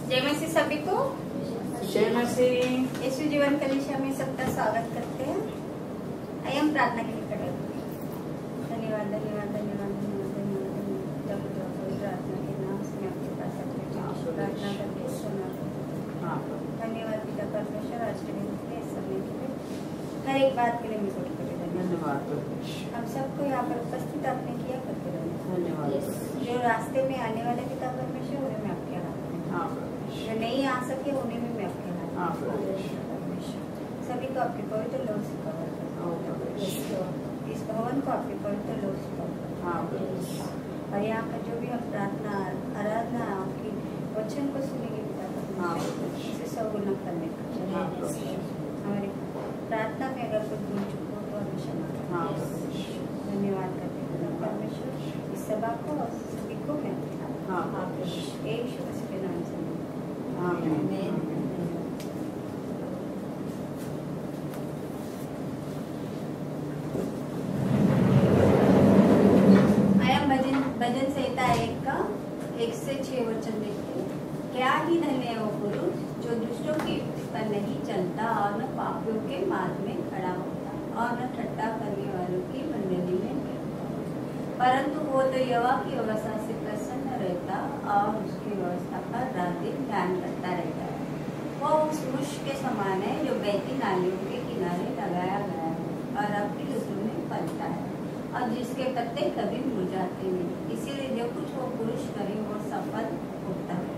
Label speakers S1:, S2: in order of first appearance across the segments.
S1: जय मसीह सभी को।
S2: जय मसीह।
S1: यीशु जीवन कलीसिया में सबका स्वागत करते हैं। आइए हम प्रार्थना के लिए खड़े होते हैं। धन्यवाद धन्यवाद धन्यवाद धन्यवाद धन्यवाद। जब प्रार्थना के नाम से मैं आपके पास प्रार्थना करके सुना। धन्यवाद पिता परमेश्वर आज के दिन के इस समय के लिए हर एक बात के लिए मैं कोट करे
S2: धन्यवाद।
S1: हम सबको यहाँ पर उपस्थित आपने किया करते रहे।
S2: धन्यवाद।
S1: जो रास्ते में आने वाले पिता परमेश्वर उन्हें मैं आपके हाथ में, जो नहीं आ सके उन्हें भी मैं आपके हाथ में, सभी को आपके पवित्र लोग से कवर करता, इस भवन को आपके पवित्र लोग से कवर, और यहाँ पर जो भी हम प्रार्थना आराधना आपकी वचन को सुनेंगे पिता इसे सगुना करने का हमारी प्रार्थना में अगर कुछ भूल चुको तो हमें क्षमा करें। धन्यवाद करते हैं परमेश्वर इस सभा को और सभी को मैं एक शुभ के नाम से आया भजन संहिता 1 का 1 से 6 वचन देखते हैं। क्या ही धन्य है वो पुरुष जो दुष्टों की युक्ति पर नहीं चलता और न पापियों के मार्ग में खड़ा होता और न ठट्ठा करने वालों की मंडली में बैठता, परंतु वो तो यहोवा की व्यवस्था से प्रसन्न रहता और उसकी व्यवस्था पर रात दिन ध्यान करता रहता है। वो उस वृक्ष के समान है जो बहती नालियों के किनारे लगाया गया है और अपनी ऋतु में फलता है और जिसके पत्ते कभी मुरझाते नहीं। इसीलिए जो कुछ वो पुरुष करे वो सफल होता है।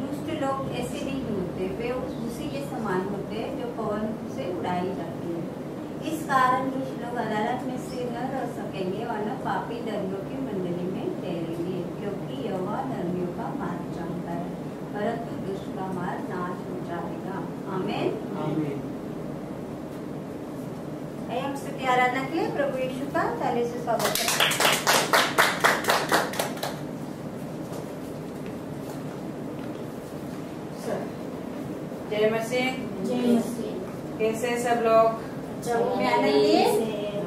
S1: दुष्ट लोग ऐसे नहीं होते, वे उसी के समान होते हैं जो पवन से उड़ाई जाती है। इस कारण दुष्ट लोग अदालत में से न रह सकेंगे और न पापी धर्मियों की मंडली में ठहरेंगे, क्योंकि यहोवा धर्मियों का मार्ग जानता है, परंतु दुष्ट का मार्ग नाश हो जाएगा। आमीन। हम स्तुति आराधना के लिए प्रभु यीशु का ताली से स्वागत करते हैं।
S2: जय मसीह।
S3: जय मसीह।
S2: कैसे सब लोग?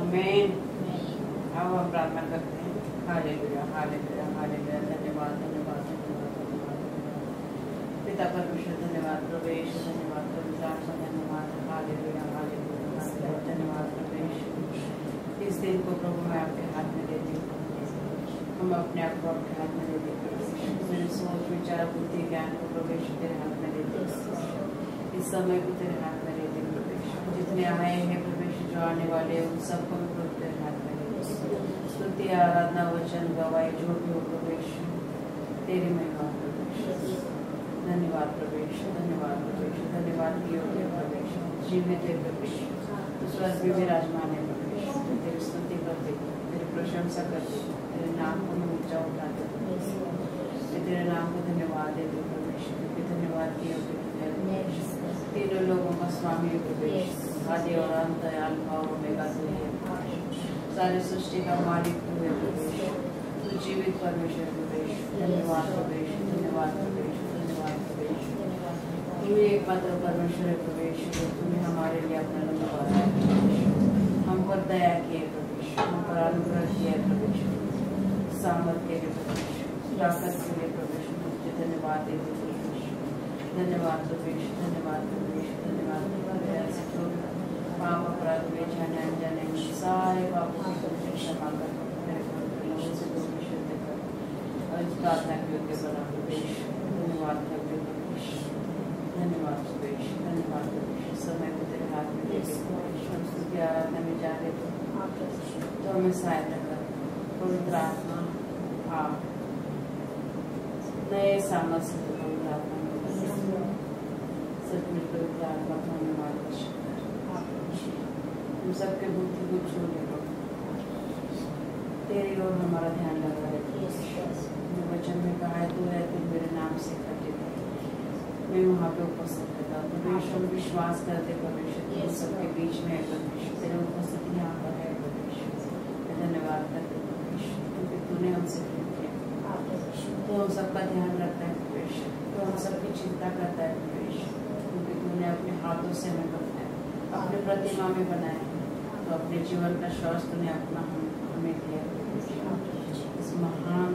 S2: आमीन। अब हम प्रार्थना करते हैं। Hallelujah hallelujah hallelujah. धन्यवाद धन्यवाद धन्यवाद। पिता परमेश्वर धन्यवाद, प्रभु यीशु धन्यवाद, पवित्र आत्मा धन्यवाद। हालेलुया हालेलुया धन्यवाद प्रभु यीशु। इस दिन को प्रभु मैं आपके हाथ में देती हूँ। हम अपने आप को आपके हाथ में देते हैं। मेरे सोच विचार बुद्धि ज्ञान को प्रभु यीशु तेरे हाथ में देते हैं। इस समय को तेरे हाथ में देते हैं प्रभु यीशु। जितने आए हैं प्रभु यीशु, जो आने वाले हैं, उन सबको भी प्रभु तेरे हाथ में देते हैं। स्तुति आराधना वचन गवाही जो भी हो प्रभु यीशु तेरी महिमा प्रभु यीशु। धन्यवाद प्रभु यीशु, धन्यवाद प्रभु यीशु, धन्यवाद की योग्य प्रभु यीशु। जीवित है प्रभु यीशु, तो स्वर्ग में विराजमान है प्रभु यीशु। तेरी स्तुति करते, तेरी प्रशंसा करते, तेरे नाम को मैं ऊंचा उठाते, तेरे नाम को धन्यवाद देते प्रभु यीशु, क्योंकि धन्यवाद की योग्य तीनों लोगों का स्वामी प्रभु यीशु। आदि और अंत अल्फा और ओमेगा तू है, सारी सृष्टि का मालिक तू है प्रभु यीशु, तू जीवित परमेश्वर प्रभु यीशु। धन्यवाद प्रभु यीशु, धन्यवाद प्रभु यीशु, धन्यवाद प्रभु यीशु। तू एकमात्र परमेश्वर है प्रभु यीशु, तूने हमारे लिए अपना अनुग्रह हम पर दया किए प्रभु यीशु, हम पर अनुग्रह किया प्रभु यीशु, सामर्थ्य के प्रभु यीशु, ताकत के लिए प्रभु यीशु। तुझे धन्यवाद देते प्रभु यीशु, धन्यवाद प्रभु यीशु, धन्यवाद प्रभु यीशु, धन्यवाद प्रभु। पाप अपराध में जाने अनजाने सारे पापों की क्षमा कर मेरे प्रभु से प्रभु शुद्ध कर और इस प्रार्थना के योग्य बना प्रभु यीशु। धन्यवाद प्रभु यीशु, धन्यवाद प्रभु यीशु, धन्यवाद प्रभु यीशु। समय को तेरे हाथ में देते हम स्तुति आराधना में जा रहे तो हमें सहायता कर पवित्र आत्मा। आप नए सामर्थ्य से पवित्र आत्मा सचमुच पवित्र आत्मा को हमें मार्गदर्शन कर। हम सबके बुद्धि को छोड़े तेरी ओर हमारा ध्यान लगा है। वचन में कहा है तू है, तुम मेरे नाम से खटित है, मैं वहाँ पे उपस्थित रहता हूँ। परमेश्वर विश्वास करते परमेश्वर सबके बीच में है परमेश्वर, तेरे उपस्थिति यहाँ पर है परमेश्वर। मैं धन्यवाद करते परमेश्वर, क्योंकि तूने हमसे प्रेम किया, तो हम सबका ध्यान रखता है परमेश्वर, तो हम सबकी चिंता करता है परमेश्वर, क्योंकि तूने अपने हाथों से हमें बनाया, अपने प्रतिमा में बनाया, तो अपने जीवन का श्वास तूने अपना हमें दिया। इस महान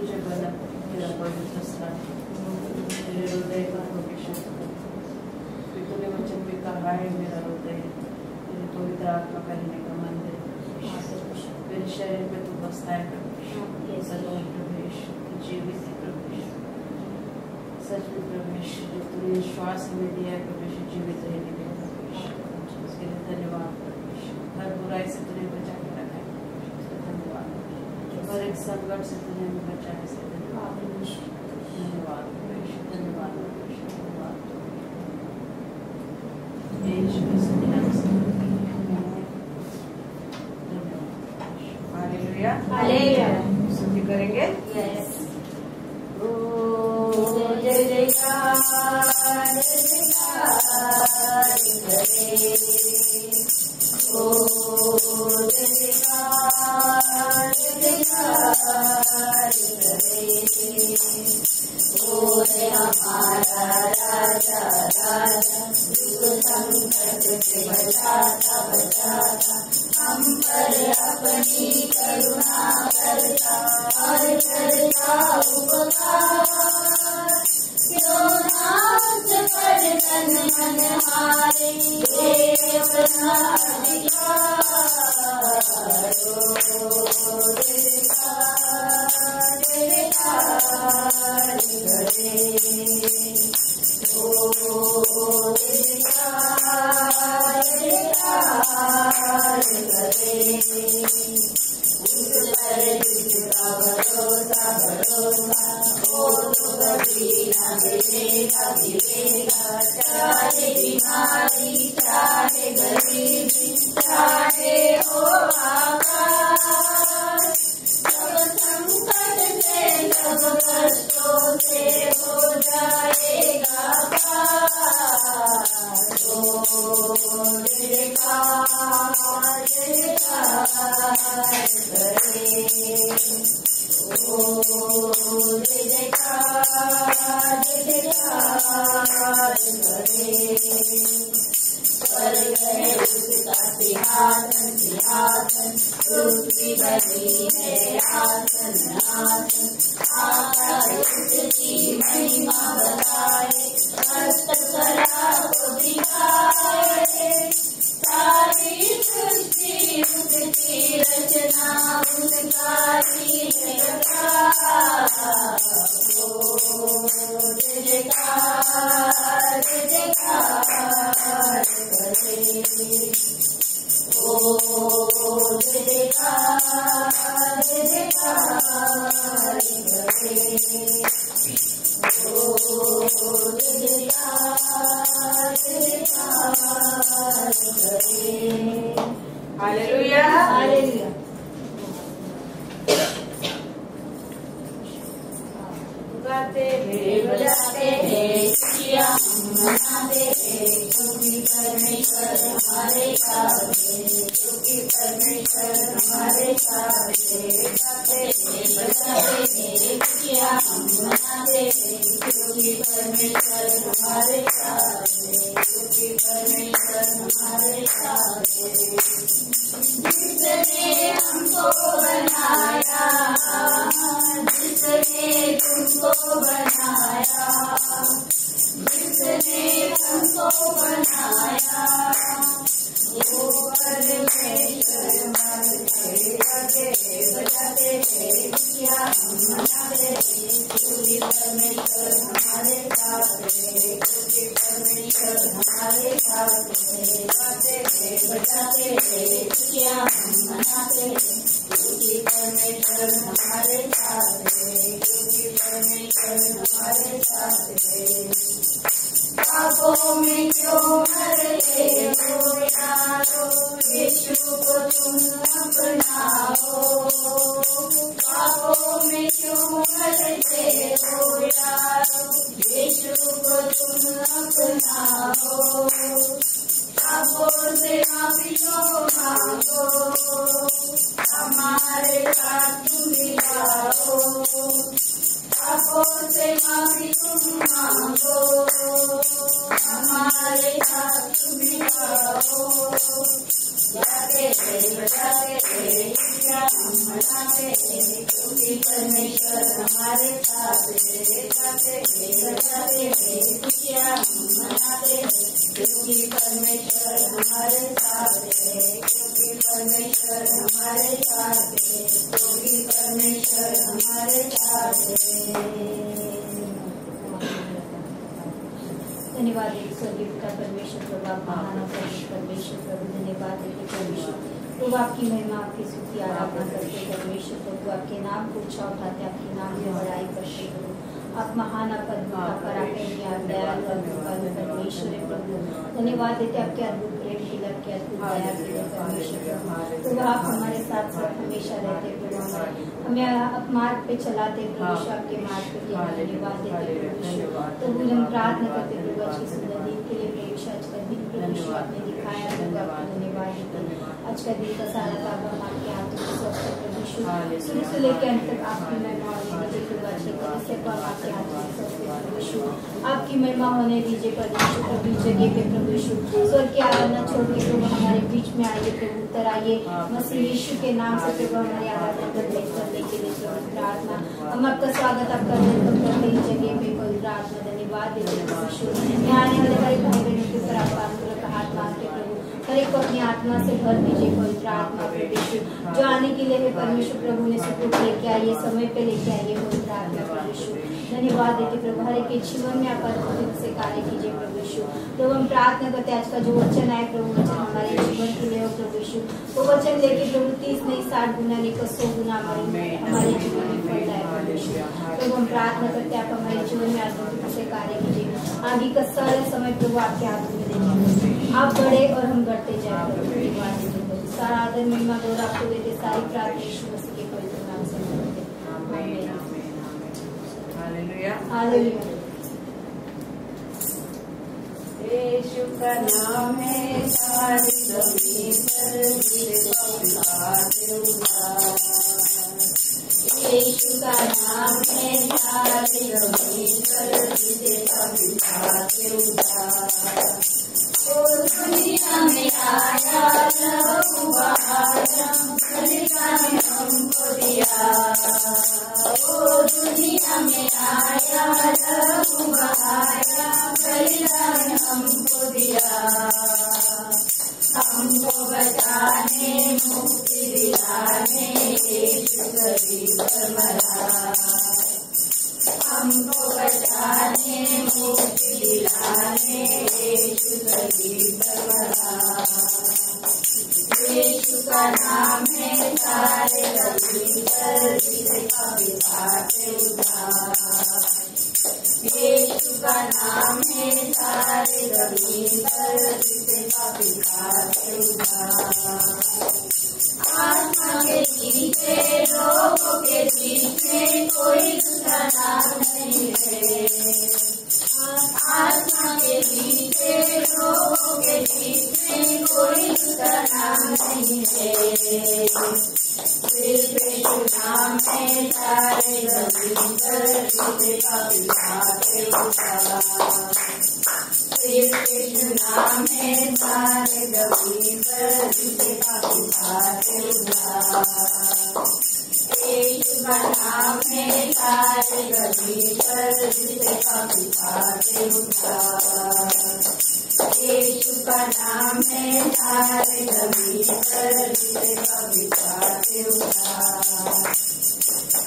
S2: मुझे बना तेरा पवित्र स्थान, मेरे हृदय का प्रवेश करो। तूने वचन में कहा है मेरा हृदय तेरे पवित्र आत्मा का रहने का मंदिर, मेरे शरीर में तू बसता है प्रवेश, सलोन प्रवेश, जीवित प्रवेश, सच में प्रवेश, जो तूने श्वास हमें दिया है प्रवेश, जीवित रहने के लिए प्रवेश, उसके लिए धन्यवाद प्रवेश। हर बुराई से तूने बचा के रखा है, उसका धन्यवाद। हर एक संकट से तूने हमें बचाया, से धन्यवाद, धन्यवाद प्रवेश, धन्यवाद प्रवेश, धन्यवाद। यीशु मसीह के नाम से हालेलुया,
S1: हालेलुया।
S2: स्तुति करेंगे।
S1: यस।
S2: ओ जय जयकार, जय जयकार करे, ओ जय जयकार, जय जयकार करे, ओ है हमारा राजा राजा, दुख संकट से बचाता बचाता, हम पर अपनी करुणा करता और करता उपकार। क्यों नाच पर तन मन हारे, ये अपना अधिकार। जयकार करे, ओ जयकार करे, उस पर जिसका भरोसा भरोसा, वो तो कभी न गिरेगा गिरेगा। चाहे बीमारी चाहे गरीबी चाहे हो आकाश, सब संकट से सब कष्टों से हो जाएगा पार। जयकार जयकार करे, ओ जयकार जयकार करे, स्वर्ग है उसका सिंहासन सिंहासन, पृथ्वी बनी है आसन आसन, आकाश उसकी महिमा बताए, कष्ट करा को दिखाए। सारी सृष्टि उसकी रचना, उसका ही है प्रकाश। जय जयकार करे, ओ जय जयकार करे, ओ हालेलुया, हालेलुया। गाते हैं बजाते हैं, खुशियाँ मनाते हैं, क्योंकि परमेश्वर हमारे साथ है, क्योंकि परमेश्वर हमारे साथ है। गाते हैं बजाते हैं, खुशियाँ मनाते हैं, क्योंकि परमेश्वर हमारे साथ है, क्योंकि परमेश्वर हमारे साथ है। जिसने हमको बनाया, जिसने तुमको बनाया, जिसने हमको बनाया, वो परमेश्वर बजाते हैं, खुशियाँ मनाते हैं, क्योंकि परमेश्वर हमारे साथ है, क्योंकि परमेश्वर हमारे साथ है। गाते हैं बजाते हैं, खुशियाँ मनाते हैं, क्योंकि परमेश्वर हमारे साथ है, क्योंकि परमेश्वर हमारे साथ है। पापों में क्यों मर रहे हो यारो, यीशु को तुम अपनाओ। पापों में क्यों मर रहे हो यारो, यीशु को तुम अपनाओ। पापों से माफी को मांगो, हमारे साथ तुम मिलाओ। पापों से माफी तुम मांगो,
S1: हमारे साथ तुम भी रहो। जाते रहे बजाते रहे खुशियाँ हम मनाते रहे, क्योंकि परमेश्वर हमारे साथ है। जाते रहे बजाते रहे खुशियाँ हम मनाते रहे, क्योंकि परमेश्वर हमारे साथ है। क्योंकि परमेश्वर हमारे साथ है। क्योंकि परमेश्वर हमारे साथ है। धन्यवाद स्वर्गीय पिता परमेश्वर प्रभु, आप महान परमेश्वर प्रभु। धन्यवाद देते परमेश्वर प्रभु, आपकी महिमा आपकी स्तुति आराधना करते परमेश्वर प्रभु। आपके नाम को ऊंचा उठाते, आपके नाम की बड़ाई करते प्रभु। आप महान, आप अद्भुत, आप पराक्रमी, आप दयालु, आप परमेश्वर है प्रभु। धन्यवाद देते आपके अद्भुत प्रेम के लिए, आपके अद्भुत दया के लिए परमेश्वर प्रभु। आप हमारे साथ साथ हमेशा रहते प्रभु, हमें आप मार्ग पे चलाते प्रभु, आपके मार्ग पे धन्यवाद देते प्रभु। हम प्रार्थना करते प्रभु आज की सुंदर दिन के लिए प्रभु, आज का दिन प्रभु आपने दिखाया प्रभु, आपको धन्यवाद देते। आज का दिन का सारा काम हम आपके हाथों में सौंपते प्रभु, शुरू से लेकर अंत तक आपकी महिमा होने दीजिए प्रभु। आज के भविष्य को हम आपके हाथों में सौंपते प्रभु, आपकी महिमा होने दीजिए परमेश्वर प्रभु। जगह पे प्रभु स्वर्ग की आराधना छोड़ के प्रभु हमारे बीच में आइए प्रभु, उतर आइए मसीह यीशु के नाम से प्रभु। हमारी आराधना करने के लिए प्रभु प्रार्थना, हम आपका स्वागत आपका वेलकम करते हैं जगह पे कोई प्रार्थना। धन्यवाद देते परमेश्वर। यहाँ आने वाले हमारे भाई बहनों के ऊपर आप हाथ मारते प्रभु, हर एक को अपनी आत्मा से भर दीजिए पवित्र आत्मा परमेश्वर। जो आने के लिए है परमेश्वर प्रभु ने सुख लेके आइए, समय पे लेके आइए पवित्र आत्मा परमेश्वर। धन्यवाद देते प्रभु, हर एक के जीवन में आप अद्भुत से कार्य कीजिए परमेश्वर प्रभु। हम प्रार्थना करते आज का जो वचन आए प्रभु, वचन हमारे जीवन के लिए हो परमेश्वर। वो वचन लेके प्रभु 30 नहीं 60 गुना नहीं 100 गुना हमारे जीवन में फल लाए परमेश्वर प्रभु। हम प्रार्थना करते आप हमारे जीवन में अद्भुत से कार्य कीजिए। आगे का सारा समय प्रभु आपके हाथों में देते, आप बढ़े और हम बढ़ते जाए प्रभु। सारा आदर महिमा गौरव आपको देते, सारी प्रार्थना यीशु मसीह के पवित्र नाम से मांगते। आमीन।
S2: हालेलुया।
S1: हालेलुया।
S2: यीशु का नाम है सारी जमीन पर
S1: यीशु का नाम है सारी जमीन पर ओ दुनिया में आया लहू बहाया, दुनिया में हमको दिया। ओ दुनिया में आया लहू बहाया, बलिदान हमको दिया। हमको बचाने मुक्ति दिलाने यीशु गरीब पर मरा। हमको बचाने मुक्ति दिलाने यीशु गरीब पर मरा। यीशु का नाम है सारे जमीन पर जिसे कभी पाते उद्धार। यीशु का नाम है सारे जमीन पर जिसे कभी पाते उद्धार। आत्मा के नीचे लोगों के बीच में कोई दूसरा नाम नहीं है। आत्मा के नीचे लोगों के बीच में कोई दूसरा नाम नहीं है। सिर्फ यीशु नाम है सारे जमीन पर जिसे कभी पाते उद्धार। सिर्फ यीशु नाम है सारे जमीन पर जिसे कभी पाते उद्धार। यीशु का नाम है सारे जमीन पर जिसे कभी पाते उद्धार। यीशु का नाम है सारे जमीन पर जिसे कभी पाते उद्धार।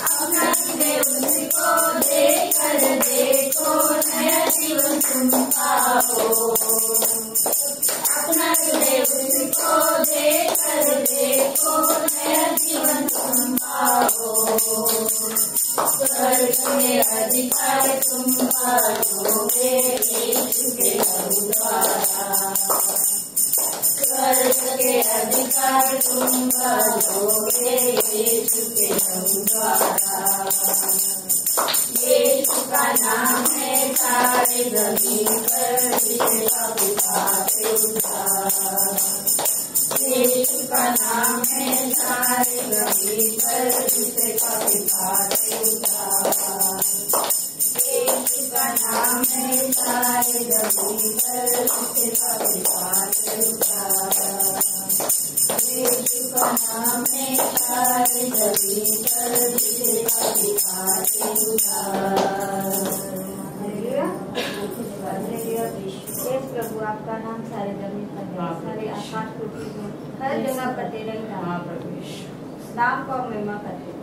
S1: अपना हृदय उसको देकर देखो, नया जीवन तुम पाओ। अपना हृदय उसको देकर देखो, नया जीवन तुम पाओ। स्वर्ग के अधिकार तुम पाओगे यीशु के नाम द्वारा। स्वर्ग के अधिकार तुम पाओगे यीशु के नाम द्वारा। यीशु का नाम है सारे जमीन पर जिसे कभी पाते उद्धार। यीशु का नाम है सारे जमीन पर जिसे कभी पाते उद्धार। यीशु का नाम है सारे जमी पर उसका विकास रुका। यीशु का नाम है सारे जमी पर उसका विकास रुका। हे प्रभु आपका नाम सारे जमीन पर है, सारे आकाश पृथ्वी में हर जगह पर तेरा ही नाम है। नाम को महिमा करते हैं,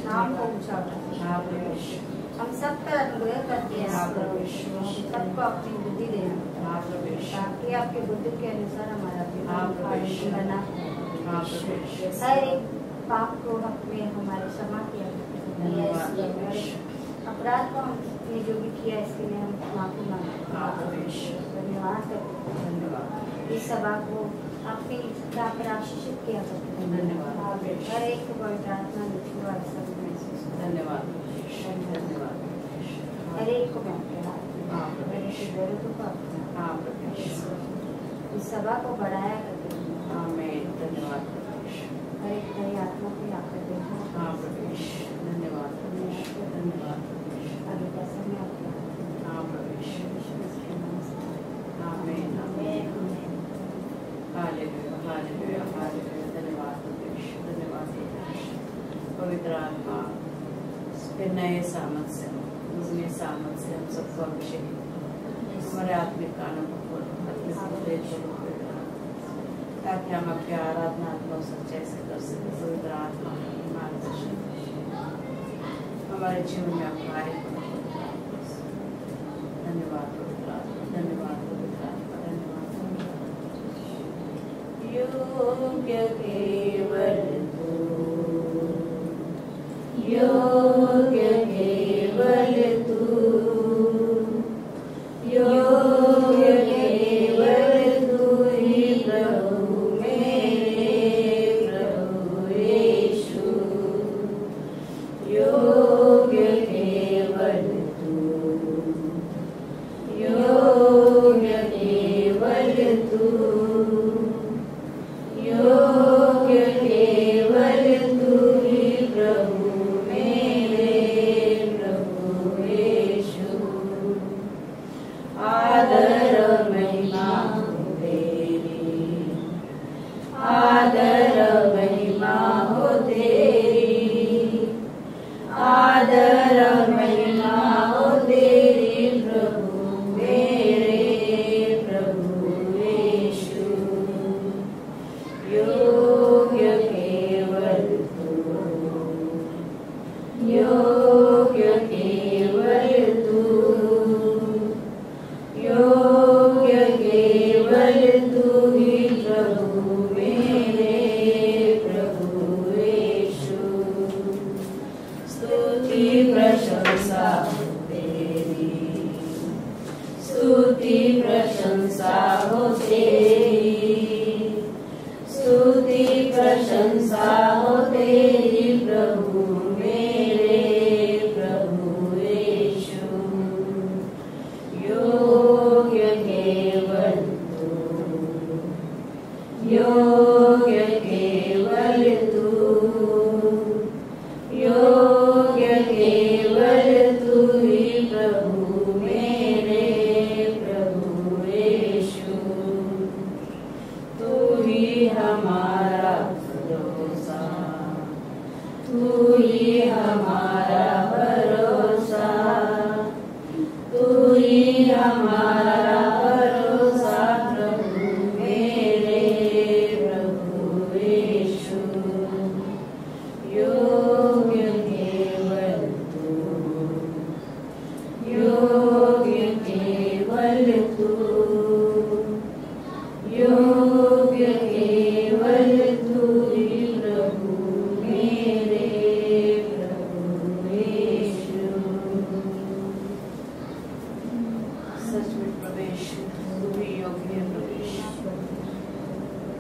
S1: नाम को ऊंचा उठाते हैं। हम सब पर अनुग्रह करते हैं, सबको अपनी बुद्धि देना ताकि आपकी बुद्धि के अनुसार हमारा बना हर एक पाप को हमें हमारे क्षमा किया, अपराध को हमने जो भी किया इसके लिए हम माफी मांगते हैं। धन्यवाद इस सभा को अपनी सत्ता पर आशीषित किया करते हैं। धन्यवाद हर एक को पवित्र आत्मा लिखा सब महसूस। धन्यवाद हर एक को जरूरतों को इस सभा को बढ़ाया करते हैं। धन्यवाद हर एक नई आत्मा को आकर देखा। धन्यवाद धन्यवाद आगे का समय आपका।
S2: पवित्र आत्मा फिर नए सामर्थ्य से हम सबको अभिषेक हमारे आत्मिक कानों को ताकि हम अपने आराधना आत्मा सच्चाई से कर सके। पवित्र आत्मा मार्गदर्शन हमारे जीवन में आप कार्य करो। धन्यवाद पवित्र आत्मा, धन्यवाद पवित्र आत्मा, धन्यवाद। योग्य केवल तू, योग्य केवल तू, योग्य केवल तू ही प्रभु मेरे प्रभु यीशु। योग्य केवल तू, योग्य केवल तू, योग्य केवल तू ही प्रभु मेरे प्रभु यीशु। आदर महिमा हो तेरी, आदर महिमा हो तेरी, आदर महिमा हो तेरी प्रभु मेरे प्रभु यीशु। योग्य केवल तू, योग्य केवल तू, योग्य केवल तू ही प्रभु मेरे प्रभु यीशु। स्तुति प्रशंसा हो तेरी, स्तुति प्रशंसा हो तेरी, स्तुति प्रशंसा हो तेरी प्रभु मेरे प्रभु यीशु। योग्य केवल तू, योग्य केवल तू, योग्य केवल तू ही प्रभु मेरे प्रभु यीशु। तू ही हमारा भरोसा, तू ही हमारा भरोसा, तू ही हमारा भरोसा प्रभु मेरे प्रभु यीशु। योग्य केवल तू, योग्य केवल तू, योग्य केवल तू ही प्रभु मेरे प्रभु यीशु। सच में प्रवेश तू ही योग्य है प्रवेश,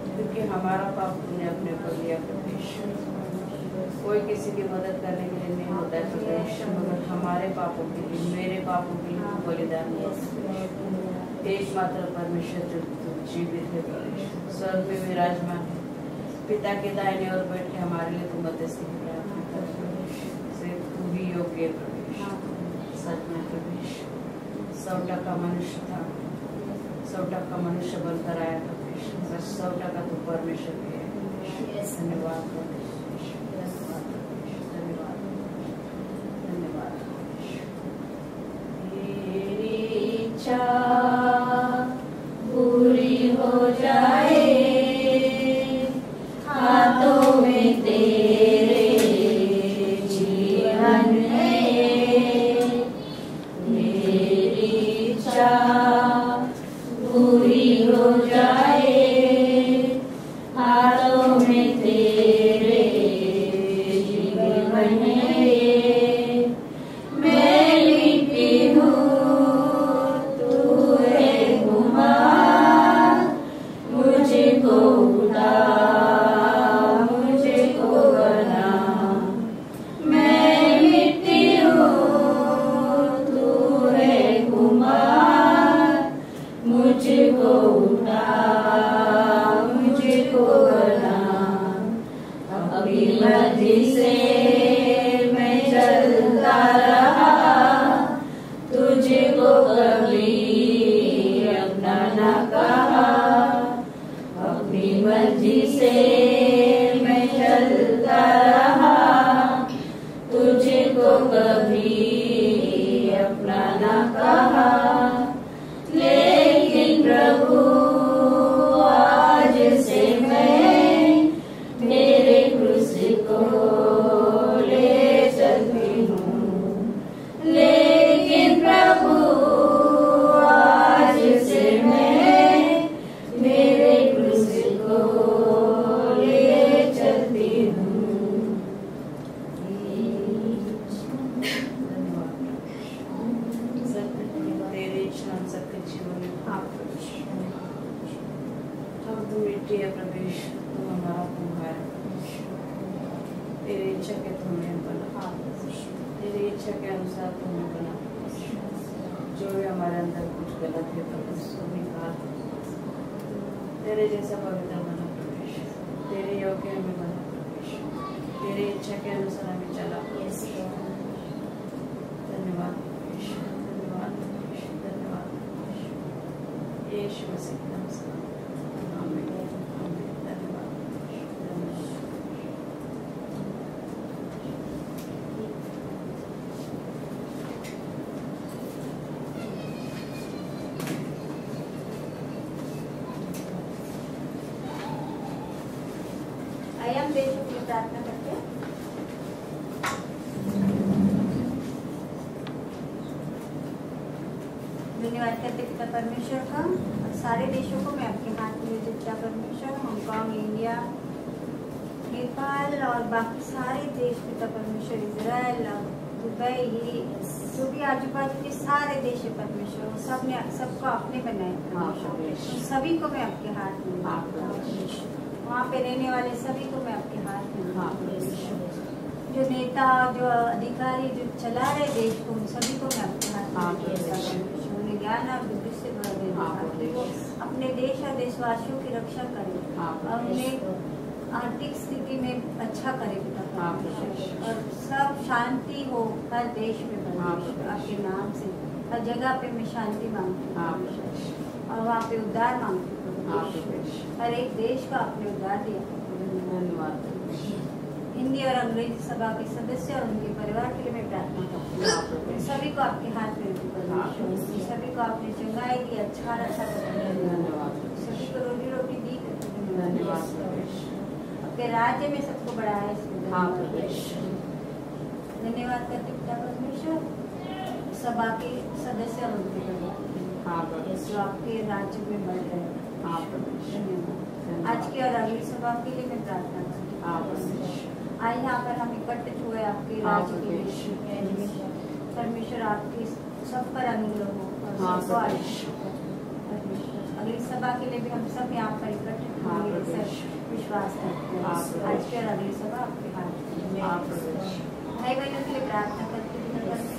S2: क्योंकि हमारा पाप तुमने अपने पर लिया प्रवेश। कोई किसी की मदद करने के लिए नहीं होता है प्रवेश, मगर हमारे पापों के लिए, मेरे पापों के लिए बलिदान हुआ। एकमात्र परमेश्वर जो जीवित है प्रवेश, स्वर्ग में विराजमान है, पिता के दाहिने ओर बैठ के हमारे लिए तू मध्यस्थी की प्रार्थना कर। तू ही योग्य प्रवेश, सच में प्रवेश। 100% मनुष्य था, 100% मनुष्य बनकर आया था कृष्ण, बस 100% तो परमेश्वर भी है। धन्यवाद धन्यवाद धन्यवाद। तेरी इच्छा पूरी हो जाए, हाथों में तेरे जीवन है। मेरी इच्छा पूरी हो जाए, हाथों में तेरे जीवन है। मैं मिट्टी हूँ, तू है कुमार, मुझको उठा, मुझको बना। मैं मिट्टी हूँ, तू है कुमार, मुझको उठा, मुझको बना। अपनी मर्जी से मैं चलता रहा, तुझको कभी अपना न कहा। अपनी मर्जी से मैं चलता रहा, तुझको कभी अपना न कहा। लेकिन प्रभु आज से मैं मेरे क्रूस को ले चलती हूँ। लेकिन प्रभु आज से मैं मेरे क्रूस को ले चलती हूँ। तेरी इच्छा हम सबके जीवन में हम तुम मिट्टी है प्रवेश, तुम हमारा कुम्हार। तेरी इच्छा के तुमने बना, तेरी इच्छा के अनुसार तुमने बना। जो भी हमारे अंदर कुछ गलत है तो उसको निकाल। तेरे जैसा पवित्र बना प्रवेश, तेरे योग्य हमें बना प्रवेश, तेरी इच्छा के अनुसार हमें चला। धन्यवाद प्रवेश, धन्यवाद प्रवेश, धन्यवाद प्रवेश। यीशु मसीह के नाम से आमीन, आमीन। धन्यवाद, धन्यवाद।
S1: आइए हम देशों के लिए प्रार्थना करते हैं। धन्यवाद करते पिता परमेश्वर का, और सारे देशों को मैं आपके हाथ में देती हूँ पिता परमेश्वर। हांगकांग, इंडिया, नेपाल और बाकी सारे देश पिता परमेश्वर, इजराइल, दुबई, ये जो भी आजू बाजू के सारे देश है परमेश्वर, सबने सबको आपने बनाया परमेश्वर। उन सभी को मैं आपके हाथ में देती हूँ। वहाँ पे रहने वाले सभी को मैं आपके हाथ में देती हूँ। जो नेता, जो अधिकारी, जो चला रहे देश को, उन सभी को मैं आपके हाथ में देती हूँ। उन्हें ज्ञान और बुद्धि से भर देना, ताकि वो अपने देश और देशवासियों की रक्षा करें और उन्हें आर्थिक स्थिति में अच्छा करे पिता परमेश्वर, और सब शांति हो हर देश में परमेश्वर। आपके नाम से हर जगह पे मैं शांति मांगती हूँ और वहाँ पे उद्धार मांगती हूँ। हर एक देश का आपने उद्धार दिया।
S2: धन्यवाद।
S1: हिंदी और अंग्रेजी सभा के सदस्य और उनके परिवार के लिए मैं प्रार्थना करती हूँ। सभी को आपके हाथ में देती हूँ। सभी को आपने चंगाई दी, अच्छा रखा।
S2: धन्यवाद।
S1: सभी को रोजी रोटी दी।
S2: धन्यवाद।
S1: आपके राज्य में सबको बढ़ाया। धन्यवाद करते पिता परमेश्वर, सभा के सदस्य और उनके परिवार जो आपके राज्य में बढ़ रहे हैं। धन्यवाद। आज की और अगली सभा के लिए मैं प्रार्थना करती हूँ। आज यहाँ पर हम इकट्ठित हुए आपके राज्य के लिए। परमेश्वर आपके सब पर अनुग्रह हो और सबको आशीष हो। अगली सभा के लिए भी हम सब यहाँ पर इकट्ठित होंगे, विश्वास करते हैं। आज की और अगली सभा आपके हाथ में। भाई बहनों के लिए प्रार्थना करते हैं परमेश्वर।